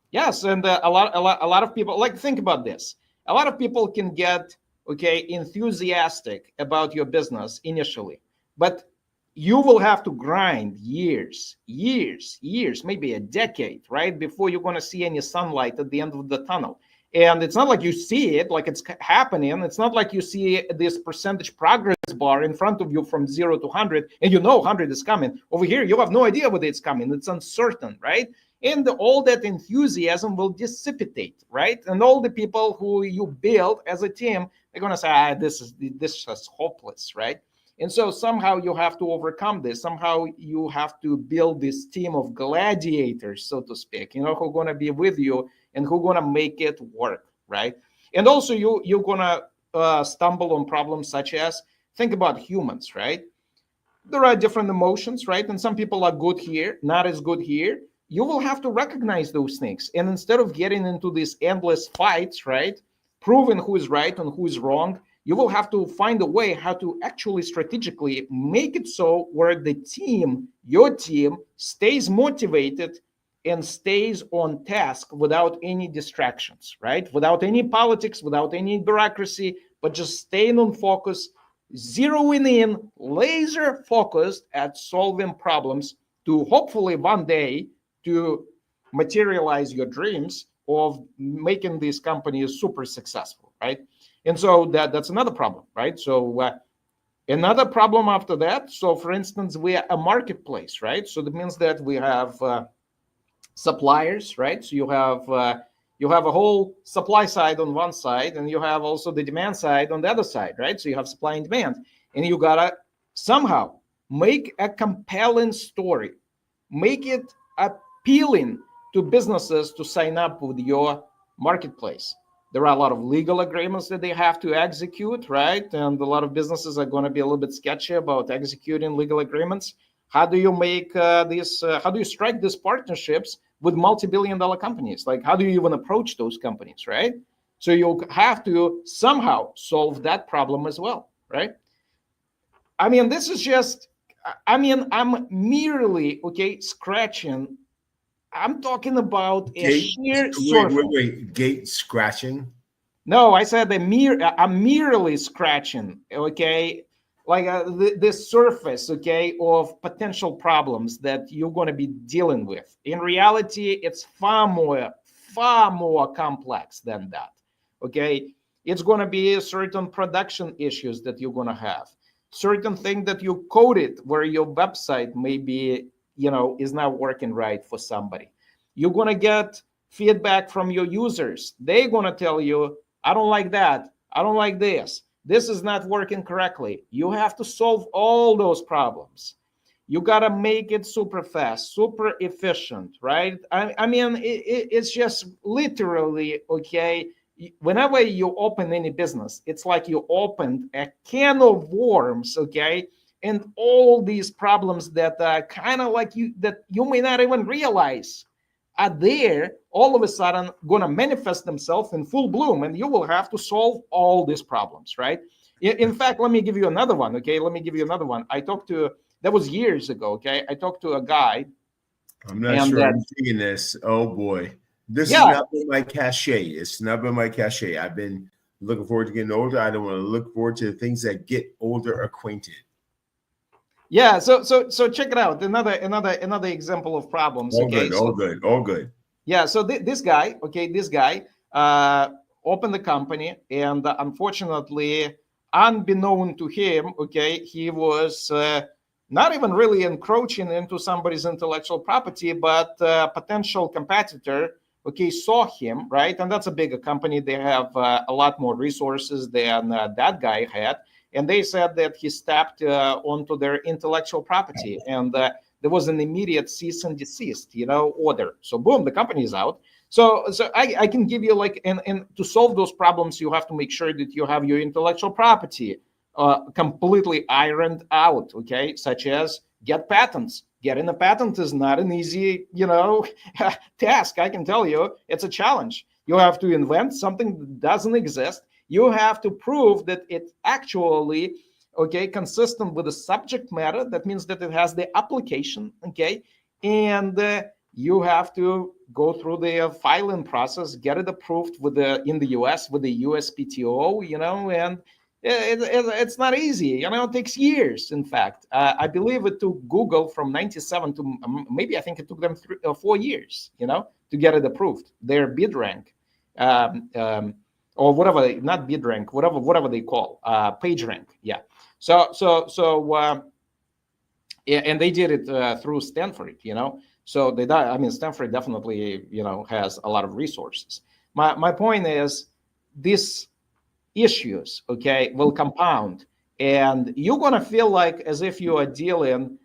S2: Yes, and a lot of people think about this. A lot of people can get enthusiastic about your business initially, but you will have to grind years, maybe a decade, right, before you're going to see any sunlight at the end of the tunnel. And it's not like you see it, like it's happening. It's not like you see this percentage progress bar in front of you from 0 to 100, and 100 is coming. Over here, you have no idea whether it's coming. It's uncertain, right? And all that enthusiasm will dissipate, right? And all the people who you build as a team, they're going to say, this is hopeless, right? And so somehow you have to overcome this. Somehow you have to build this team of gladiators, so to speak, who are going to be with you and who are going to make it work, right? And also you're going to stumble on problems such as, think about humans, right? There are different emotions, right? And some people are good here, not as good here. You will have to recognize those things. And instead of getting into these endless fights, right, proving who is right and who is wrong, you will have to find a way how to actually strategically make it so where the team, your team, stays motivated and stays on task without any distractions, right? Without any politics, without any bureaucracy, but just staying on focus, zeroing in, laser focused at solving problems to hopefully one day to materialize your dreams of making these companies super successful, right? And so that's another problem, right? So another problem after that, so for instance, we are a marketplace, right? So that means that we have suppliers, right? So you have a whole supply side on one side, and you have also the demand side on the other side, right? So you have supply and demand, and you gotta somehow make a compelling story, make it appealing to businesses to sign up with your marketplace. There are a lot of legal agreements that they have to execute, right? And a lot of businesses are going to be a little bit sketchy about executing legal agreements. How do you make how do you strike these partnerships with multi-billion-dollar companies? Like, how do you even approach those companies, right? So you have to somehow solve that problem as well, right? I mean, this is just, I'm merely, scratching. I'm talking about a sheer surface.
S1: Wait, gate scratching?
S2: No, I said I'm merely scratching, like the surface, of potential problems that you're going to be dealing with. In reality, it's far more complex than that, It's going to be certain production issues that you're going to have, certain thing that you coded where your website may be is not working right for somebody. You're going to get feedback from your users. They're going to tell you, I don't like that. I don't like this. this is not working correctly. You have to solve all those problems. You got to make it super fast, super efficient, right? I mean, it's just literally, okay, whenever you open any business, it's like you opened a can of worms, okay? And all these problems that are kind of like that you may not even realize are there, all of a sudden going to manifest themselves in full bloom, and you will have to solve all these problems, right? In fact, let me give you another one, okay? Let me give you another one. That was years ago, okay? I talked to a guy.
S1: I'm not sure I'm seeing this. Oh boy. This has not been my cachet. It's not been my cachet. I've been looking forward to getting older. I don't want to look forward to the things that get older acquainted.
S2: Yeah, so check it out. Another example of problems.
S1: All good.
S2: Yeah, so this guy opened the company, and unfortunately, unbeknown to him, okay, he was not even really encroaching into somebody's intellectual property, but a potential competitor, okay, saw him, right? And that's a bigger company. They have a lot more resources than that guy had. And they said that he stepped onto their intellectual property, and there was an immediate cease and desist, order. So boom, the company is out. So I can give you like, and to solve those problems, you have to make sure that you have your intellectual property completely ironed out, okay? Such as get patents. Getting a patent is not an easy, task. I can tell you, it's a challenge. You have to invent something that doesn't exist. You have to prove that it's actually, okay, consistent with the subject matter. That means that it has the application, okay? And you have to go through the filing process, get it approved in the US with the USPTO, and it's not easy. It takes years. In fact, I believe it took Google from 97 to maybe I think it took them 4 years, to get it approved. Their bid rank. Or whatever, not bid rank, whatever they call page rank, yeah. And they did it through Stanford, So Stanford definitely, has a lot of resources. My point is, these issues, okay, will compound, and you're gonna feel like as if you are dealing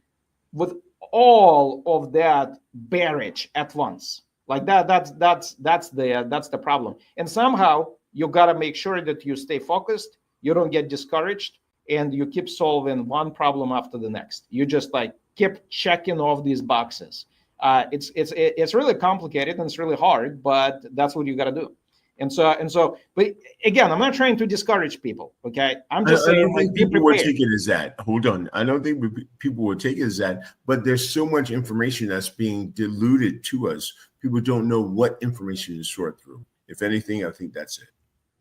S2: with all of that barrage at once. Like that's the problem. And somehow you got to make sure that you stay focused, you don't get discouraged, and you keep solving one problem after the next. You just like keep checking off these boxes. It's really complicated and it's really hard, but that's what you got to do. And so, but again, I'm not trying to discourage people. Okay, I'm just saying,
S1: like, people will take it as that. Hold on, I don't think people will take it as that. But there's so much information that's being diluted to us. People don't know what information to sort through. If anything, I think that's it.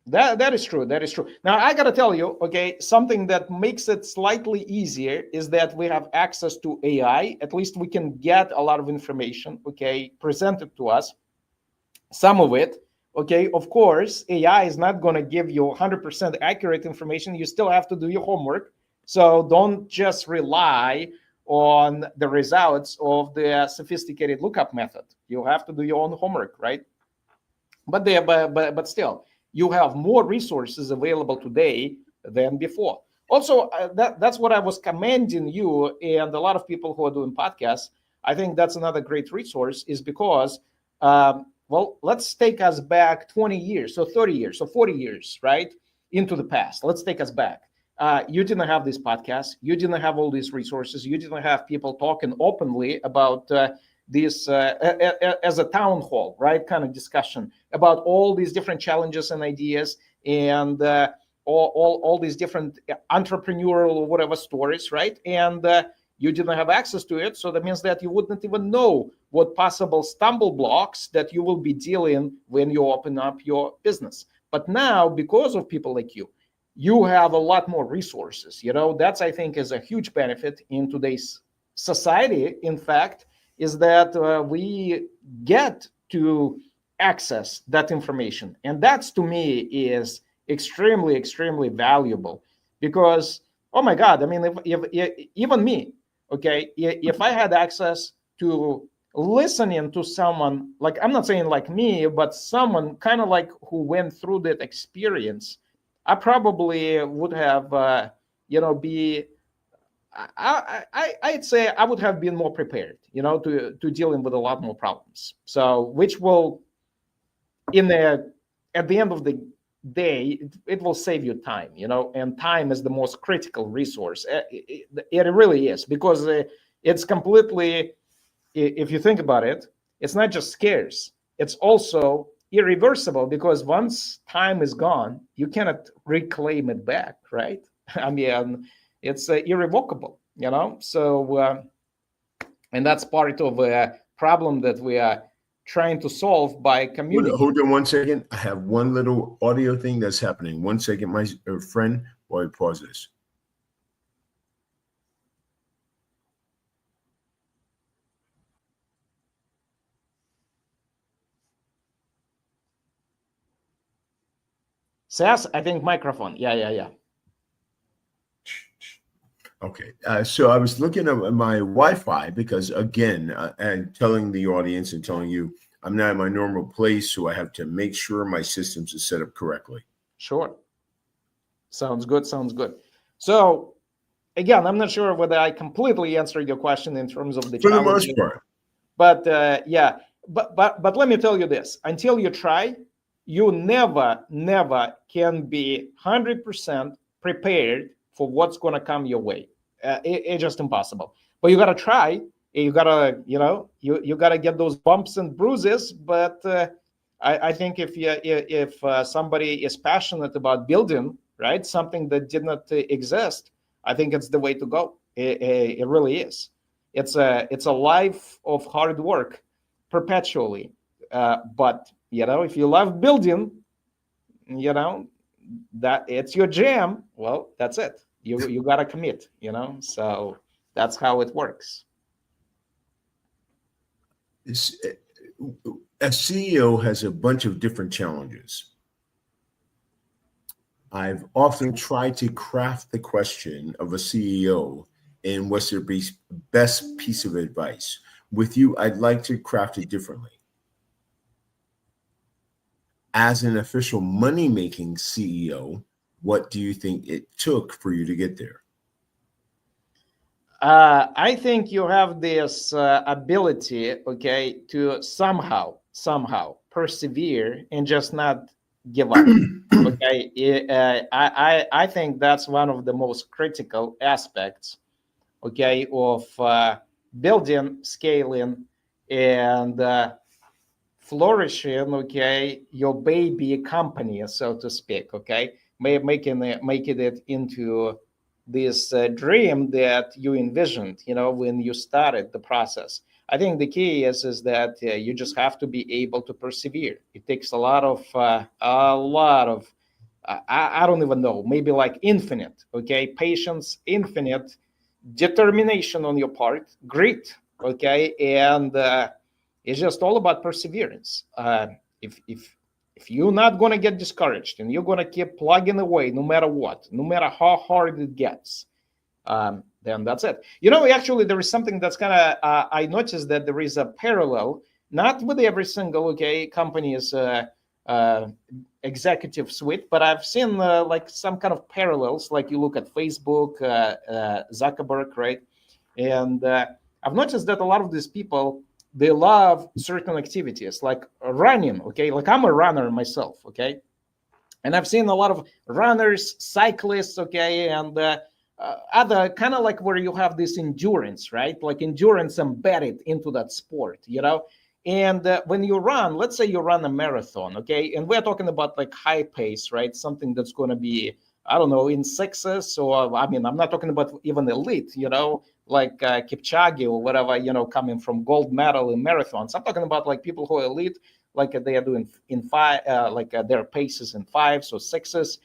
S2: That is true. That is true. Now I gotta tell you, okay, something that makes it slightly easier is that we have access to AI. At least we can get a lot of information, okay, presented to us. Some of it. Okay, of course, AI is not going to give you 100% accurate information. You still have to do your homework. So don't just rely on the results of the sophisticated lookup method. You have to do your own homework, right? But still, you have more resources available today than before. Also, that's what I was commending you and a lot of people who are doing podcasts. I think that's another great resource, is because well, let's take us back 20 years, so 30 years, so 40 years, right, into the past. Let's take us back. You didn't have this podcast. You didn't have all these resources. You didn't have people talking openly about this as a town hall, right, kind of discussion about all these different challenges and ideas and all these different entrepreneurial or whatever stories, right? And you didn't have access to it. So that means that you wouldn't even know what possible stumble blocks that you will be dealing when you open up your business. But now, because of people like you have a lot more resources. That's, I think, is a huge benefit in today's society. In fact, is that we get to access that information. And that's, to me, is extremely, extremely valuable because, oh my God, I mean, if even me, okay, if I had access to listening to someone, like, I'm not saying like me, but someone kind of like who went through that experience, I probably would have, I'd say I would have been more prepared, to dealing with a lot more problems. So, which will, at the end of the day, it will save you time, and time is the most critical resource. It really is, because it's completely, if you think about it, it's not just scarce, it's also irreversible, because once time is gone, you cannot reclaim it back, right? I mean, it's irrevocable, so and that's part of a problem that we are trying to solve by communicating.
S1: Hold on 1 second. I have one little audio thing that's happening. 1 second, my friend, while we pause this.
S2: Says, I think microphone. Yeah.
S1: Okay, so I was looking at my Wi-Fi because, again, and telling the audience and telling you, I'm not in my normal place, so I have to make sure my systems are set up correctly.
S2: Sure. Sounds good. So, again, I'm not sure whether I completely answered your question in terms of the
S1: For the most part.
S2: But yeah, but let me tell you this: until you try, you never can be 100% prepared for what's going to come your way. It's just impossible. But you got to try. You got to, you got to get those bumps and bruises. But I think if somebody is passionate about building, right, something that did not exist, I think it's the way to go. It really is. It's a life of hard work perpetually. But if you love building, that it's your jam, well, that's it. You got to commit, so that's how it works.
S1: A CEO has a bunch of different challenges. I've often tried to craft the question of a CEO and what's their best piece of advice. With you, I'd like to craft it differently. As an official money-making CEO, what do you think it took for you to get there?
S2: I think you have this ability, okay, to somehow persevere and just not give up. Okay, I think that's one of the most critical aspects, okay, of building, scaling, and flourishing, okay, your baby company, so to speak, okay, making it into this dream that you envisioned, when you started the process. I think the key is that you just have to be able to persevere. It takes a lot of I don't even know, maybe like infinite, okay, patience, infinite determination on your part, grit, okay, and it's just all about perseverance. If you're not going to get discouraged and you're going to keep plugging away no matter what, no matter how hard it gets, then that's it. Actually, there is something that's kind of, I noticed that there is a parallel, not with every single, company's executive suite, but I've seen like some kind of parallels, like you look at Facebook, Zuckerberg, right? And I've noticed that a lot of these people, they love certain activities like running, okay? Like I'm a runner myself, okay? And I've seen a lot of runners, cyclists, okay? And other kind of like where you have this endurance, right? Like endurance embedded into that sport, And when you run, let's say you run a marathon, okay? And we're talking about like high pace, right? Something that's going to be, I don't know, in sixes, or I'm not talking about even elite, like Kipchoge or whatever, coming from gold medal in marathons. I'm talking about like people who are elite, like they are doing in five, their paces in fives or sixes.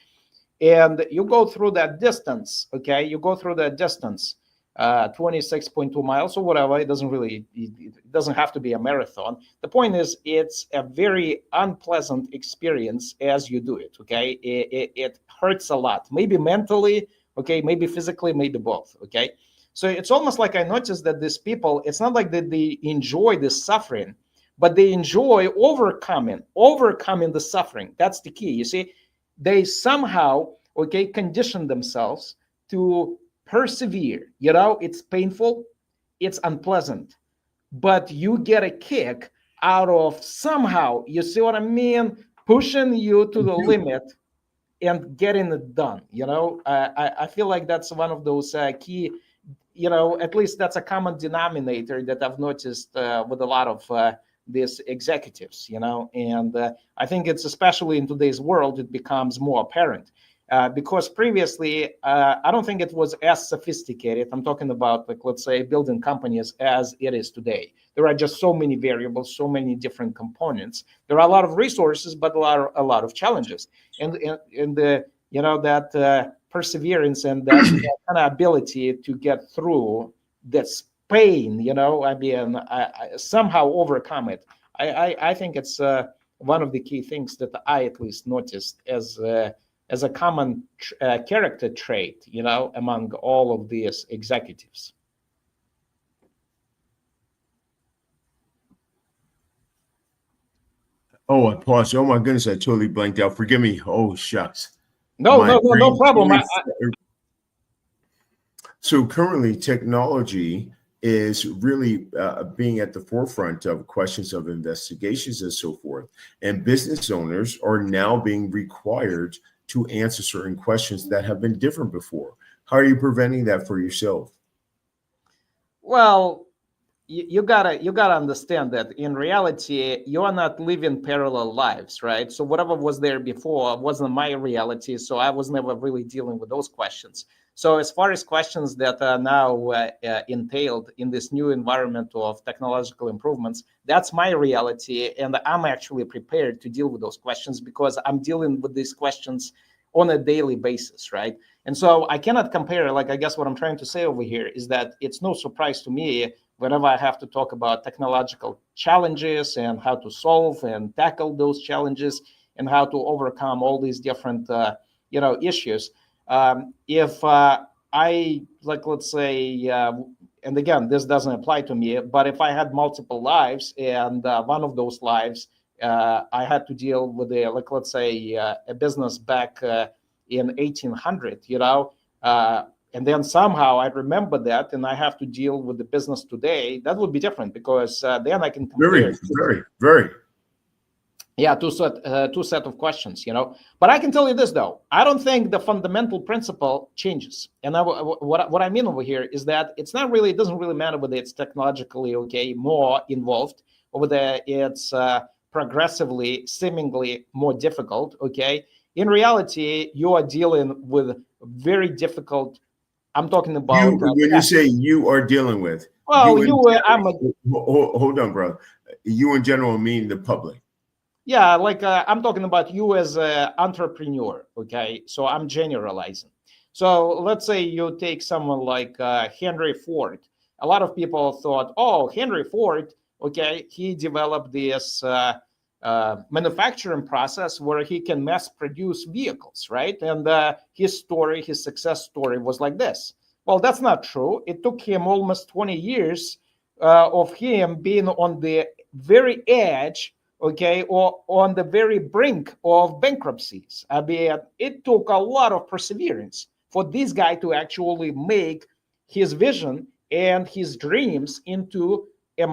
S2: And you go through that distance, okay? You go through that distance, 26.2 miles or whatever. It doesn't have to be a marathon. The point is, it's a very unpleasant experience as you do it, okay? It hurts a lot, maybe mentally, okay? Maybe physically, maybe both, okay? So it's almost like I noticed that these people, it's not like that they enjoy the suffering, but they enjoy overcoming the suffering. That's the key. You see, they somehow, okay, condition themselves to persevere. It's painful, it's unpleasant, but you get a kick out of somehow, you see what I mean, pushing you to the limit and getting it done. I feel like that's one of those key, at least that's a common denominator that I've noticed with a lot of these executives, and I think it's especially in today's world, it becomes more apparent. Because previously, I don't think it was as sophisticated. I'm talking about, like, let's say, building companies as it is today. There are just so many variables, so many different components. There are a lot of resources, but a lot of challenges. And the that perseverance and that kind of ability to get through this pain, I somehow overcome it. I think it's one of the key things that I at least noticed as a common character trait, among all of these executives.
S1: Oh, I paused. Oh my goodness, I totally blanked out. Forgive me. Oh shucks.
S2: No problem.
S1: So currently, technology is really being at the forefront of questions of investigations and so forth. And business owners are now being required to answer certain questions that have been different before. How are you preventing that for yourself?
S2: Well, you gotta understand that in reality, you are not living parallel lives, right? So whatever was there before wasn't my reality, so I was never really dealing with those questions. So as far as questions that are now entailed in this new environment of technological improvements, that's my reality, and I'm actually prepared to deal with those questions because I'm dealing with these questions on a daily basis, right? And so I cannot compare, like, I guess what I'm trying to say over here is that it's no surprise to me whenever I have to talk about technological challenges and how to solve and tackle those challenges and how to overcome all these different, issues. If I, like, let's say, and again, this doesn't apply to me, but if I had multiple lives and one of those lives, I had to deal with like, let's say, a business back in 1800, and then somehow I remember that and I have to deal with the business today, that would be different because then I can compare.
S1: Very.
S2: Yeah, two set of questions, But I can tell you this, though. I don't think the fundamental principle changes. And what I mean over here is that it doesn't really matter whether it's technologically, more involved or whether it's progressively, seemingly more difficult, okay? In reality, you are dealing with very difficult. I'm talking about
S1: when you say you are dealing with.
S2: Well,
S1: hold on, bro. You in general mean the public.
S2: Yeah, like I'm talking about you as an entrepreneur, okay? So I'm generalizing. So let's say you take someone like Henry Ford. A lot of people thought, oh, Henry Ford, okay, he developed this manufacturing process where he can mass produce vehicles, right? And his success story was like this. Well, that's not true. It took him almost 20 years of him being on the very edge, okay, or on the very brink of bankruptcies. I mean, it took a lot of perseverance for this guy to actually make his vision and his dreams into a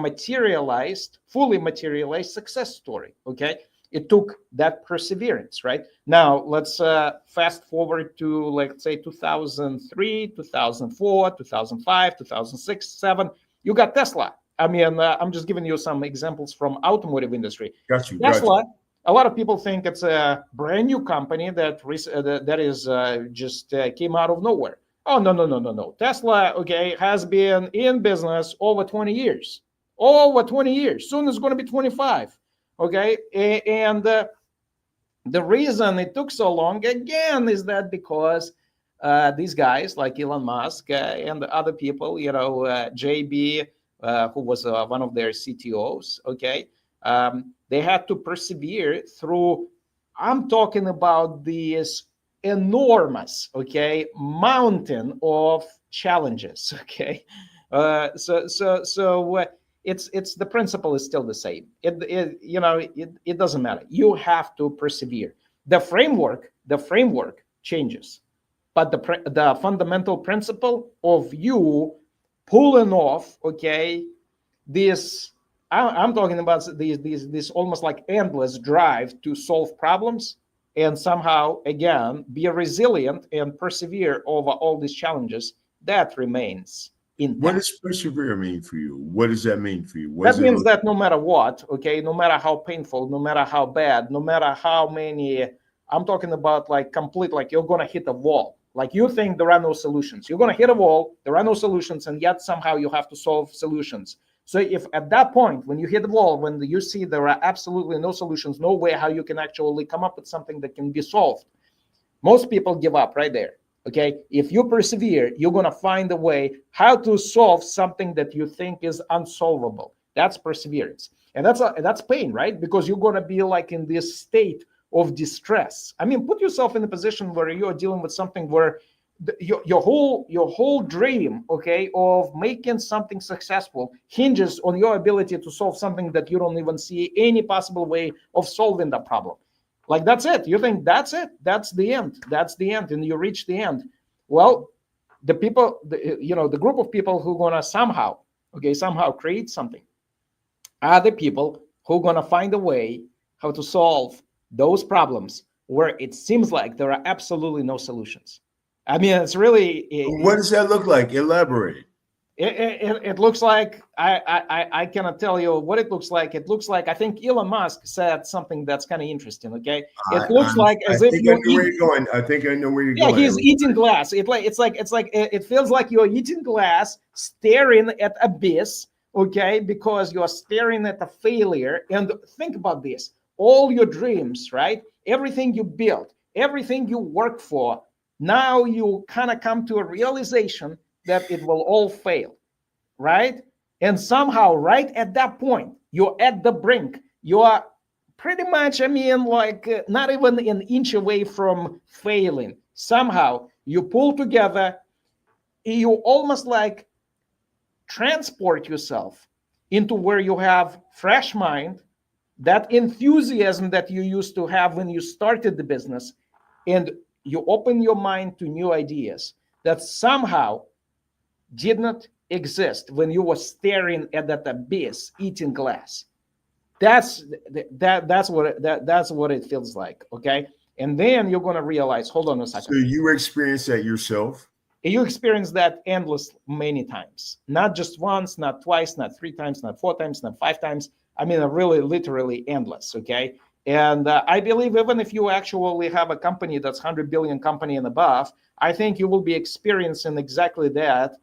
S2: fully materialized success story, okay? It took that perseverance, right? Now, let's fast forward to, let's say, 2003, 2004, 2005, 2006, 2007. You got Tesla. I mean, I'm just giving you some examples from automotive industry.
S1: Got you.
S2: Tesla, a lot of people think it's a brand new company that just came out of nowhere. Oh, no. Tesla, okay, has been in business over 20 years. Over 20 years. Soon it's going to be 25. Okay. And the reason it took so long, again, is that because these guys like Elon Musk and other people, JB, who was one of their CTOs, okay, they had to persevere through, I'm talking about this enormous, okay, mountain of challenges, okay. It's the principle is still the same. It doesn't matter. You have to persevere. The framework the framework changes, but the fundamental principle of you pulling off, okay, this, I'm talking about this almost like endless drive to solve problems and somehow, again, be resilient and persevere over all these challenges, that remains intact.
S1: What does persevere mean for you? What does that mean for you?
S2: That means that no matter what, okay, no matter how painful, no matter how bad, no matter how many, I'm talking about like complete, like you're going to hit a wall. Like you think there are no solutions. You're going to hit a wall, there are no solutions, and yet somehow you have to solve solutions. So if at that point, when you hit the wall, when you see there are absolutely no solutions, no way how you can actually come up with something that can be solved, most people give up right there. Okay, if you persevere, you're going to find a way how to solve something that you think is unsolvable. That's perseverance. And that's pain, right? Because you're going to be like in this state of distress. I mean, put yourself in a position where you're dealing with something where your whole dream, okay, of making something successful hinges on your ability to solve something that you don't even see any possible way of solving the problem. Like, that's it. You think that's it. That's the end. That's the end. And you reach the end. Well, the people, the group of people who are going to somehow create something are the people who are going to find a way how to solve those problems where it seems like there are absolutely no solutions. I mean, it's really.
S1: What does that look like? Elaborate.
S2: It looks like, I cannot tell you what it looks like. It looks like, I think Elon Musk said something that's kind of interesting. Okay, it looks like as if you're
S1: where you're going. I think I know where you're going.
S2: Yeah, he's eating glass. It feels like you're eating glass, staring at abyss. Okay, because you're staring at a failure. And think about this: all your dreams, right? Everything you built, everything you work for. Now you kind of come to a realization that it will all fail, right? And somehow, right at that point, you're at the brink. You are pretty much, I mean, like not even an inch away from failing. Somehow, you pull together, you almost like transport yourself into where you have fresh mind, that enthusiasm that you used to have when you started the business, and you open your mind to new ideas that somehow did not exist when you were staring at that abyss eating glass. That's what it feels like. Okay, and then you're going to realize, hold on a second.
S1: So you experienced that yourself?
S2: You experience that endless many times, not just once, not twice, not 3 times, not 4 times, not 5 times. I mean, really, literally endless. Okay. And I believe even if you actually have a company that's 100 billion company and above, I think you will be experiencing exactly that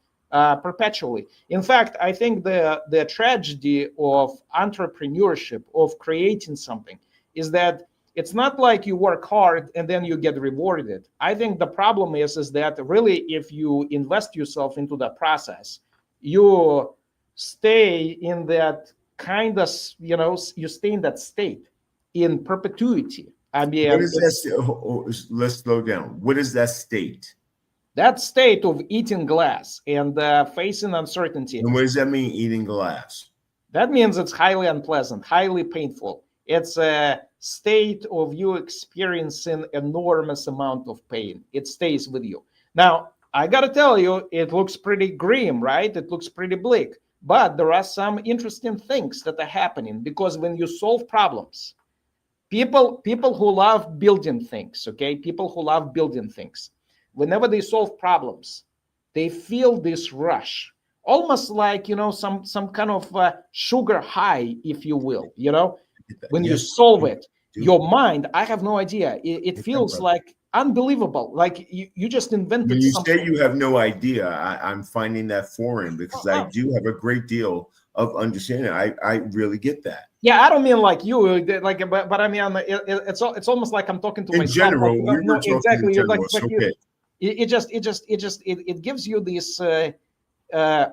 S2: perpetually. In fact, I think the tragedy of entrepreneurship, of creating something, is that it's not like you work hard and then you get rewarded. I think the problem is that really, if you invest yourself into that process, you stay in that kind of, you stay in that state in perpetuity. I mean,
S1: what is that? Let's slow down. What is that state?
S2: That state of eating glass and facing uncertainty.
S1: And what does that mean, eating glass?
S2: That means it's highly unpleasant, highly painful. It's a state of you experiencing enormous amount of pain. It stays with you. Now, I got to tell you, it looks pretty grim, right? It looks pretty bleak. But there are some interesting things that are happening, because when you solve problems, people who love building things, okay, people who love building things, whenever they solve problems, they feel this rush, almost like, some kind of sugar high, if you will, when you solve it, your mind, I have no idea. It feels like unbelievable. Like you just invented
S1: when you
S2: something.
S1: say you have no idea, I'm finding that foreign, because I do have a great deal of understanding. I really get that.
S2: Yeah, I don't mean like you, like, but I mean, it's almost like I'm talking to
S1: in
S2: myself.
S1: General,
S2: like,
S1: we were talking
S2: exactly.
S1: in general.
S2: Like,
S1: okay.
S2: It gives you this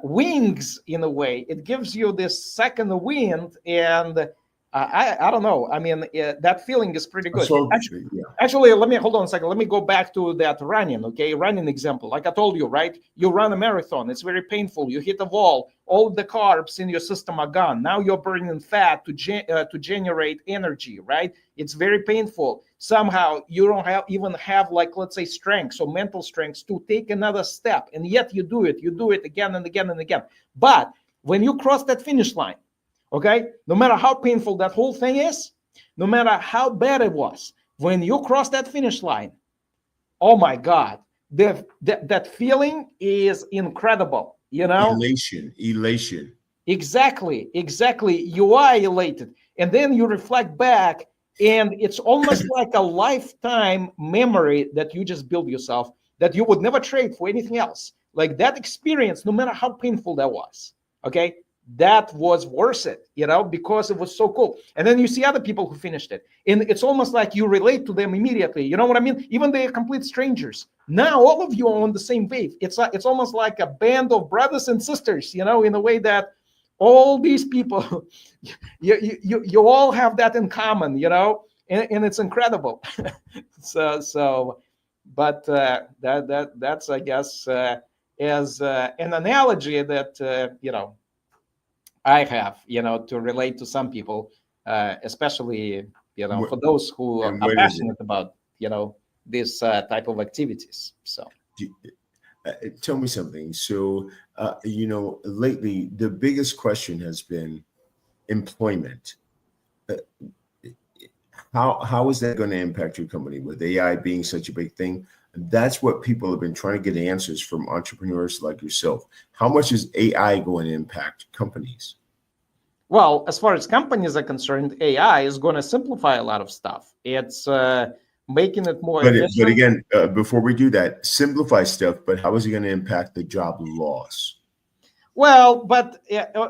S2: wings in a way. It gives you this second wind, and I don't know. I mean, that feeling is pretty good.
S1: So,
S2: Actually, let me hold on a second. Let me go back to that running, okay? Running example. Like I told you, right? You run a marathon. It's very painful. You hit a wall. All the carbs in your system are gone. Now you're burning fat to generate energy, right? It's very painful. Somehow you don't even have, like, let's say, strength, so mental strength to take another step. And yet you do it. You do it again and again and again. But when you cross that finish line, okay, no matter how painful that whole thing is, no matter how bad it was, when you cross that finish line, oh my God, that feeling is incredible, you know?
S1: Elation.
S2: Exactly. You are elated. And then you reflect back, and it's almost like a lifetime memory that you just build yourself that you would never trade for anything else. Like that experience, no matter how painful that was, okay? That was worth it, you know, because it was so cool. And then you see other people who finished it, and it's almost like you relate to them immediately. You know what I mean? Even they're complete strangers. Now all of you are on the same wave. It's almost like a band of brothers and sisters, you know, in a way that all these people, you all have that in common, you know, and it's incredible. But that's, I guess, as an analogy that you know, I have, you know, to relate to some people, especially, you know, for those who are passionate about, you know, this type of activities. So
S1: tell me something. So, you know, lately the biggest question has been employment. How is that going to impact your company with AI being such a big thing? That's what people have been trying to get answers from entrepreneurs like yourself. How much is AI going to impact companies?
S2: Well, as far as companies are concerned, AI is going to simplify a lot of stuff. It's making it more efficient.
S1: But again, before we do that, simplify stuff, but how is it going to impact the job loss?
S2: Well, but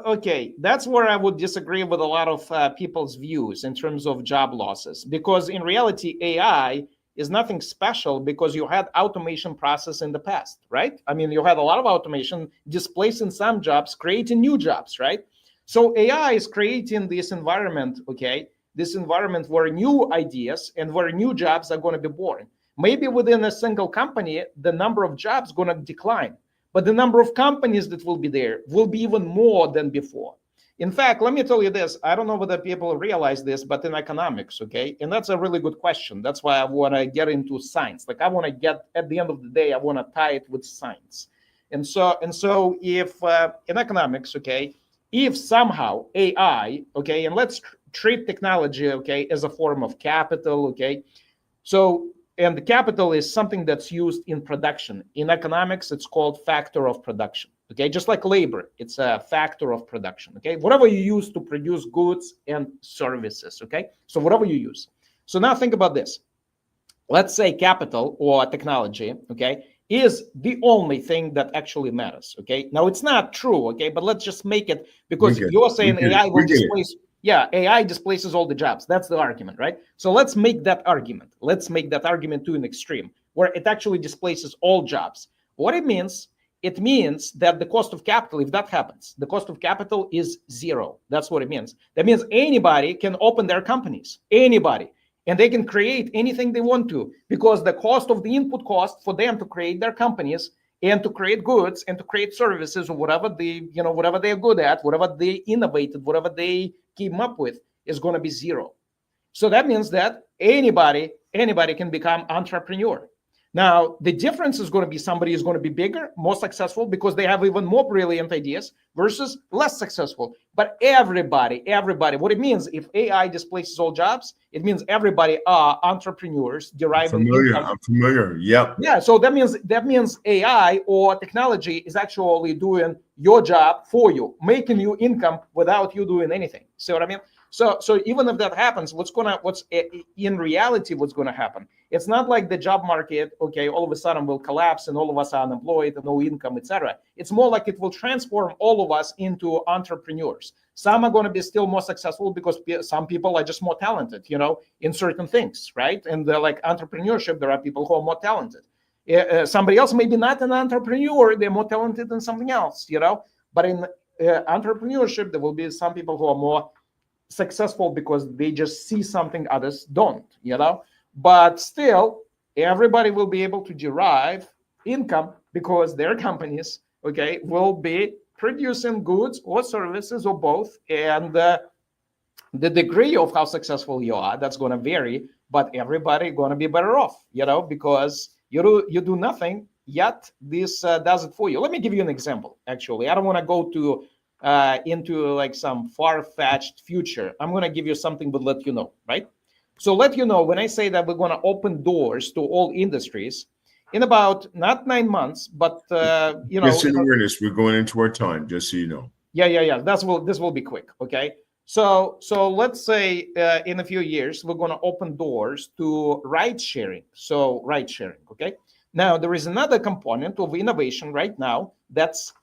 S2: okay, that's where I would disagree with a lot of people's views in terms of job losses, because in reality, AI is nothing special because you had automation process in the past, right? I mean, you had a lot of automation displacing some jobs, creating new jobs, right? So AI is creating this environment, okay? This environment where new ideas and where new jobs are going to be born. Maybe within a single company, the number of jobs going to decline, but the number of companies that will be there will be even more than before. In fact, let me tell you this. I don't know whether people realize this, but in economics, okay, and that's a really good question. That's why I want to get into science. Like I want to get, at the end of the day, I want to tie it with science. And so if in economics, okay, if somehow AI, okay, and let's treat technology, okay, as a form of capital, okay, so, and the capital is something that's used in production. In economics, it's called factor of production. Okay, just like labor, it's a factor of production. Okay, whatever you use to produce goods and services. Okay, so whatever you use. So now think about this. Let's say capital or technology, okay, is the only thing that actually matters. Okay, now it's not true. Okay, but let's just make it, because you're saying AI will displace. Yeah, AI displaces all the jobs. That's the argument, right? So let's make that argument. Let's make that argument to an extreme where it actually displaces all jobs. What it means that the cost of capital, if that happens, the cost of capital is zero. That's what it means. That means anybody can open their companies, anybody, and they can create anything they want to, because the cost of the input cost for them to create their companies and to create goods and to create services or whatever whatever they're good at, whatever they innovated, whatever they came up with is going to be zero. So that means that anybody can become entrepreneur. Now, the difference is going to be somebody is going to be bigger, more successful because they have even more brilliant ideas versus less successful. But everybody, what it means, if AI displaces all jobs, it means everybody are entrepreneurs deriving income.
S1: I'm familiar. Yep.
S2: Yeah. So that means AI or technology is actually doing your job for you, making you income without you doing anything. See what I mean? So even if that happens, what's in reality going to happen? It's not like the job market, okay, all of a sudden will collapse and all of us are unemployed and no income, etc. It's more like it will transform all of us into entrepreneurs. Some are going to be still more successful because some people are just more talented, in certain things, right? And like entrepreneurship, there are people who are more talented. Somebody else may be not an entrepreneur, they're more talented than something else, But in entrepreneurship, there will be some people who are more successful because they just see something others don't, but still everybody will be able to derive income because their companies, okay, will be producing goods or services or both. And the degree of how successful you are, that's going to vary, but everybody going to be better off, because you do nothing yet this does it for you. Let me give you an example. Actually, I don't want to go to into like some far-fetched future. I'm going to give you something, but let you know, right? So let you know, when I say that we're going to open doors to all industries in about not 9 months, but
S1: Just in awareness, we're going into our time, just so you know.
S2: Yeah. This will be quick, okay? So let's say in a few years we're going to open doors to ride sharing. So ride sharing, okay? Now there is another component of innovation right now that's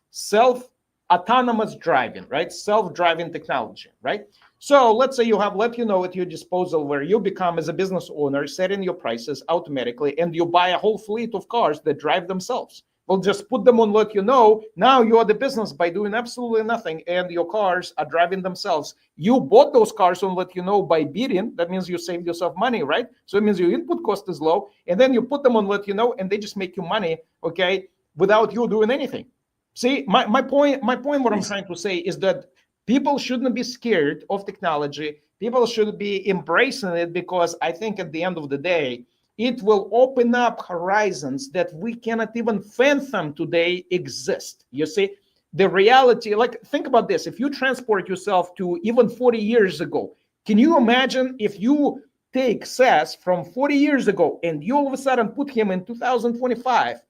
S2: autonomous driving, right? Self-driving technology, right? So let's say you have LetYouKnow at your disposal, where you become, as a business owner, setting your prices automatically, and you buy a whole fleet of cars that drive themselves. We'll just put them on LetYouKnow. Now you are the business by doing absolutely nothing, and your cars are driving themselves. You bought those cars on LetYouKnow by bidding. That means you saved yourself money, right? So it means your input cost is low, and then you put them on LetYouKnow, and they just make you money, okay, without you doing anything. See, my point, what I'm trying to say is that people shouldn't be scared of technology. People should be embracing it, because I think at the end of the day, it will open up horizons that we cannot even fathom today exist. You see, the reality, like, think about this. If you transport yourself to even 40 years ago, can you imagine if you take Seth from 40 years ago and you all of a sudden put him in 2025?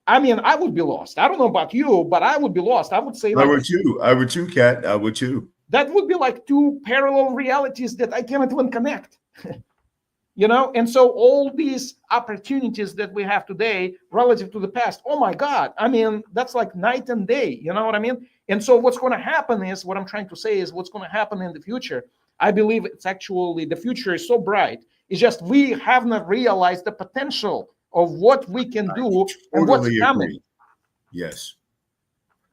S2: I mean, I would be lost. I don't know about you, but I would be lost. I would say,
S1: I would too, Kat. I would too.
S2: That would be like two parallel realities that I cannot even connect. And so all these opportunities that we have today relative to the past, oh my God, I mean, that's like night and day, you know what I mean? And so what's going to happen is, what I'm trying to say is, what's going to happen in the future, I believe it's actually, the future is so bright. It's just we have not realized the potential of what we can do and what's coming.
S1: Agree. Yes,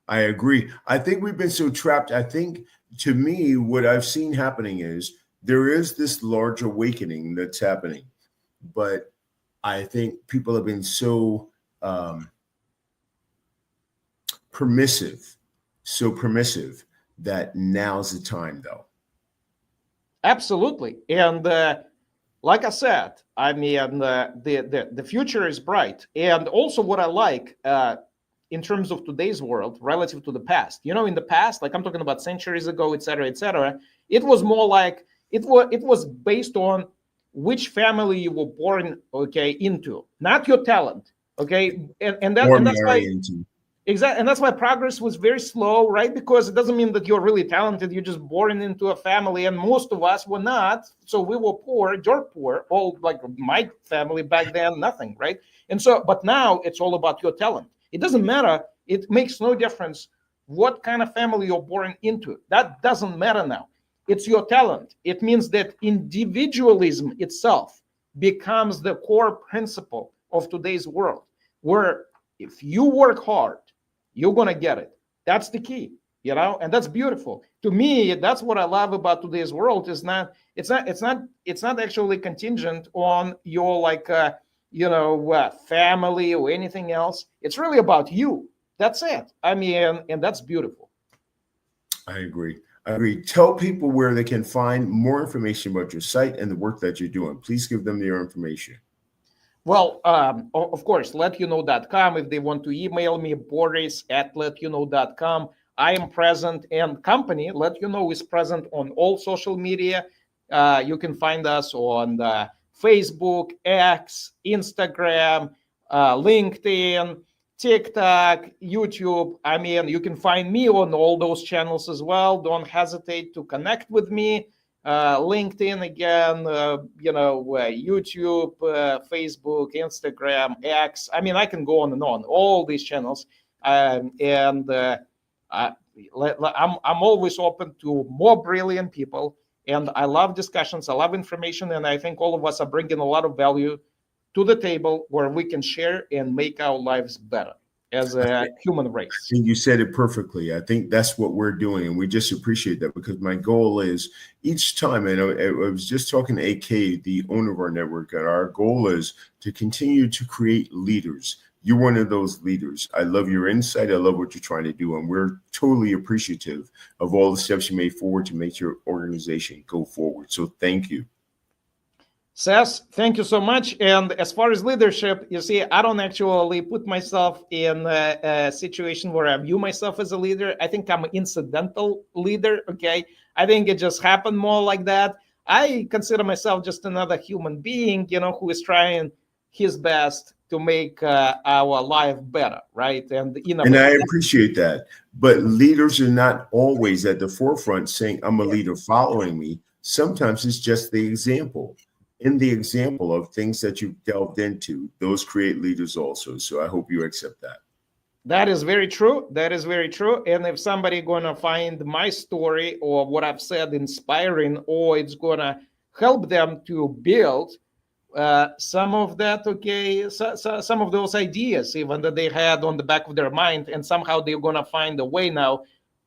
S1: I agree. I think we've been so trapped. I think, to me, what I've seen happening is there is this large awakening that's happening, but I think people have been so permissive that now's the time, though.
S2: Absolutely. And like I said, I mean, the future is bright. And also what I like in terms of today's world relative to the past, in the past, like I'm talking about centuries ago, et cetera, it was more like, it was based on which family you were born, okay, into, not your talent, okay? And that's why, exactly, and that's why progress was very slow, right? Because it doesn't mean that you're really talented. You're just born into a family, and most of us were not. So we were poor, dirt poor, all like my family back then, nothing, right? And so, but now it's all about your talent. It doesn't matter. It makes no difference what kind of family you're born into. That doesn't matter now. It's your talent. It means that individualism itself becomes the core principle of today's world, where if you work hard, you're going to get it. That's the key, and that's beautiful. To me, that's what I love about today's world. It's not actually contingent on your family or anything else. It's really about you. That's it. I mean, and that's beautiful.
S1: I agree. Tell people where they can find more information about your site and the work that you're doing. Please give them your information.
S2: Well, of course, LetYouKnow.com. If they want to email me, Boris@LetYouKnow.com. I am present, and company LetYouKnow is present on all social media. You can find us on Facebook, X, Instagram, LinkedIn, TikTok, YouTube. I mean, you can find me on all those channels as well. Don't hesitate to connect with me. LinkedIn again, YouTube, Facebook, Instagram, X. I mean, I can go on and on, all these channels. I'm always open to more brilliant people, and I love discussions. I love information, and I think all of us are bringing a lot of value to the table where we can share and make our lives better. as a human race.
S1: You said it perfectly. I think that's what we're doing, and we just appreciate that, because my goal is each time, and I was just talking to AK, the owner of our network, and our goal is to continue to create leaders. You're one of those leaders. I love your insight. I love what you're trying to do, and we're totally appreciative of all the steps you made forward to make your organization go forward. So thank you.
S2: Seth, thank you so much. And as far as leadership, you see, I don't actually put myself in a situation where I view myself as a leader. I think I'm an incidental leader, okay? I think it just happened more like that. I consider myself just another human being, who is trying his best to make our life better, right? And
S1: I appreciate that. But leaders are not always at the forefront saying, I'm a leader following me. Sometimes it's just the example. In the example of things that you've delved into, those create leaders also. So I hope you accept that.
S2: That is very true. That is very true. And if somebody gonna find my story or what I've said inspiring, or it's gonna help them to build some of that, okay, some of those ideas even that they had on the back of their mind, and somehow they're gonna find a way now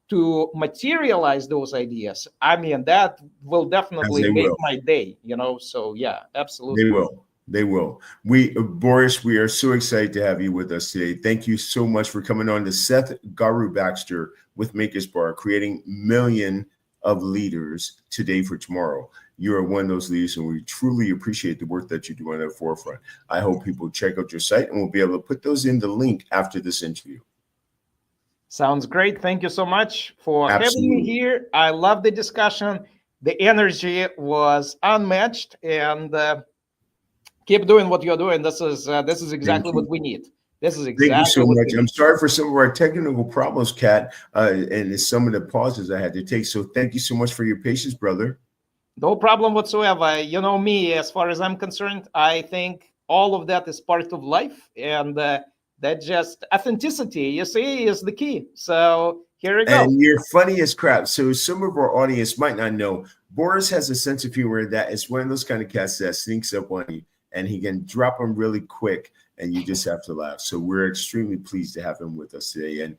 S2: to materialize those ideas, I mean, that will definitely make my day, so yeah, absolutely.
S1: They will. Boris, we are so excited to have you with us today. Thank you so much for coming on to Seth Garu-Baxter with Maker's Bar, creating millions of leaders today for tomorrow. You are one of those leaders, and we truly appreciate the work that you do on that forefront. I hope people check out your site, and we'll be able to put those in the link after this interview.
S2: Sounds great. Thank you so much for having me here. I love the discussion. The energy was unmatched, and keep doing what you're doing. This is exactly what we need. This is exactly.
S1: Thank you so much. I'm sorry for some of our technical problems, Kat, and some of the pauses I had to take. So thank you so much for your patience, brother.
S2: No problem whatsoever. You know me, as far as I'm concerned, I think all of that is part of life, and that just authenticity, you see, is the key. So here we go.
S1: And you're funny as crap. So some of our audience might not know, Boris has a sense of humor that is one of those kind of cats that sneaks up on you, and he can drop them really quick, and you just have to laugh. So we're extremely pleased to have him with us today. And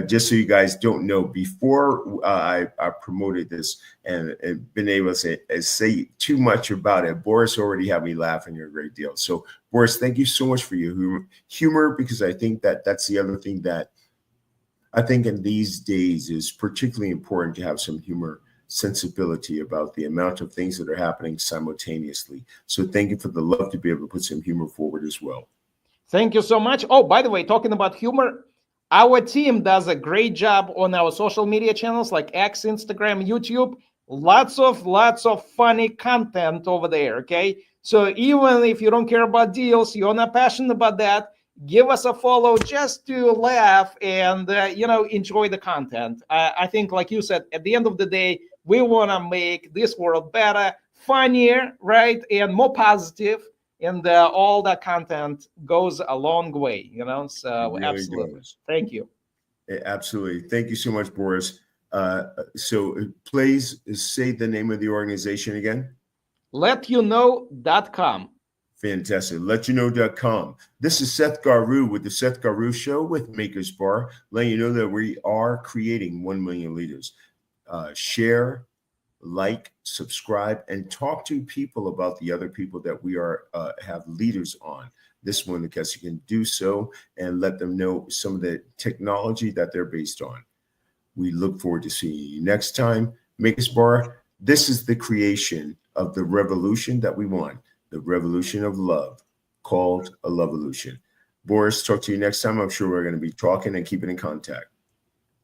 S1: just so you guys don't know, before I promoted this and been able to say too much about it, Boris already had me laughing a great deal. So Boris, thank you so much for your humor, because I think that's the other thing that I think in these days is particularly important, to have some humor, sensibility about the amount of things that are happening simultaneously. So thank you for the love to be able to put some humor forward as well.
S2: Thank you so much. Oh, by the way, talking about humor, our team does a great job on our social media channels like X, Instagram, YouTube. Lots of funny content over there, okay? So even if you don't care about deals, you're not passionate about that, give us a follow just to laugh and, enjoy the content. I think, like you said, at the end of the day, we want to make this world better, funnier, right, and more positive. And all that content goes a long way, so really absolutely does. Thank you.
S1: Absolutely. Thank you so much, Boris. So please say the name of the organization again.
S2: LetYouKnow.com.
S1: Fantastic. LetYouKnow.com. This is Seth Garu with the Seth Garu Show with Maker's Bar, letting you know that we are creating 1 million leaders. Share, like, subscribe, and talk to people about the other people that we are have leaders on. This one, because you can do so and let them know some of the technology that they're based on. We look forward to seeing you next time. Maker's Bar, this is the creation of the revolution that we want, the revolution of love, called a Lovolution. Boris, talk to you next time. I'm sure we're going to be talking and keeping in contact.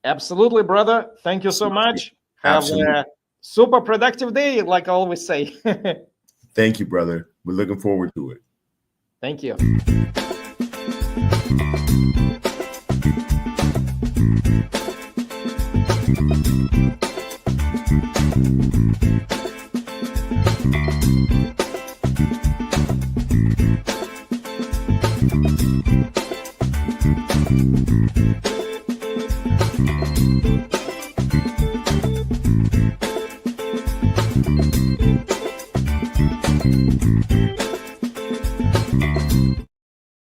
S2: Absolutely, brother. Thank you so much. Have a super productive day, like I always say.
S1: Thank you, brother. We're looking forward to it.
S2: Thank you.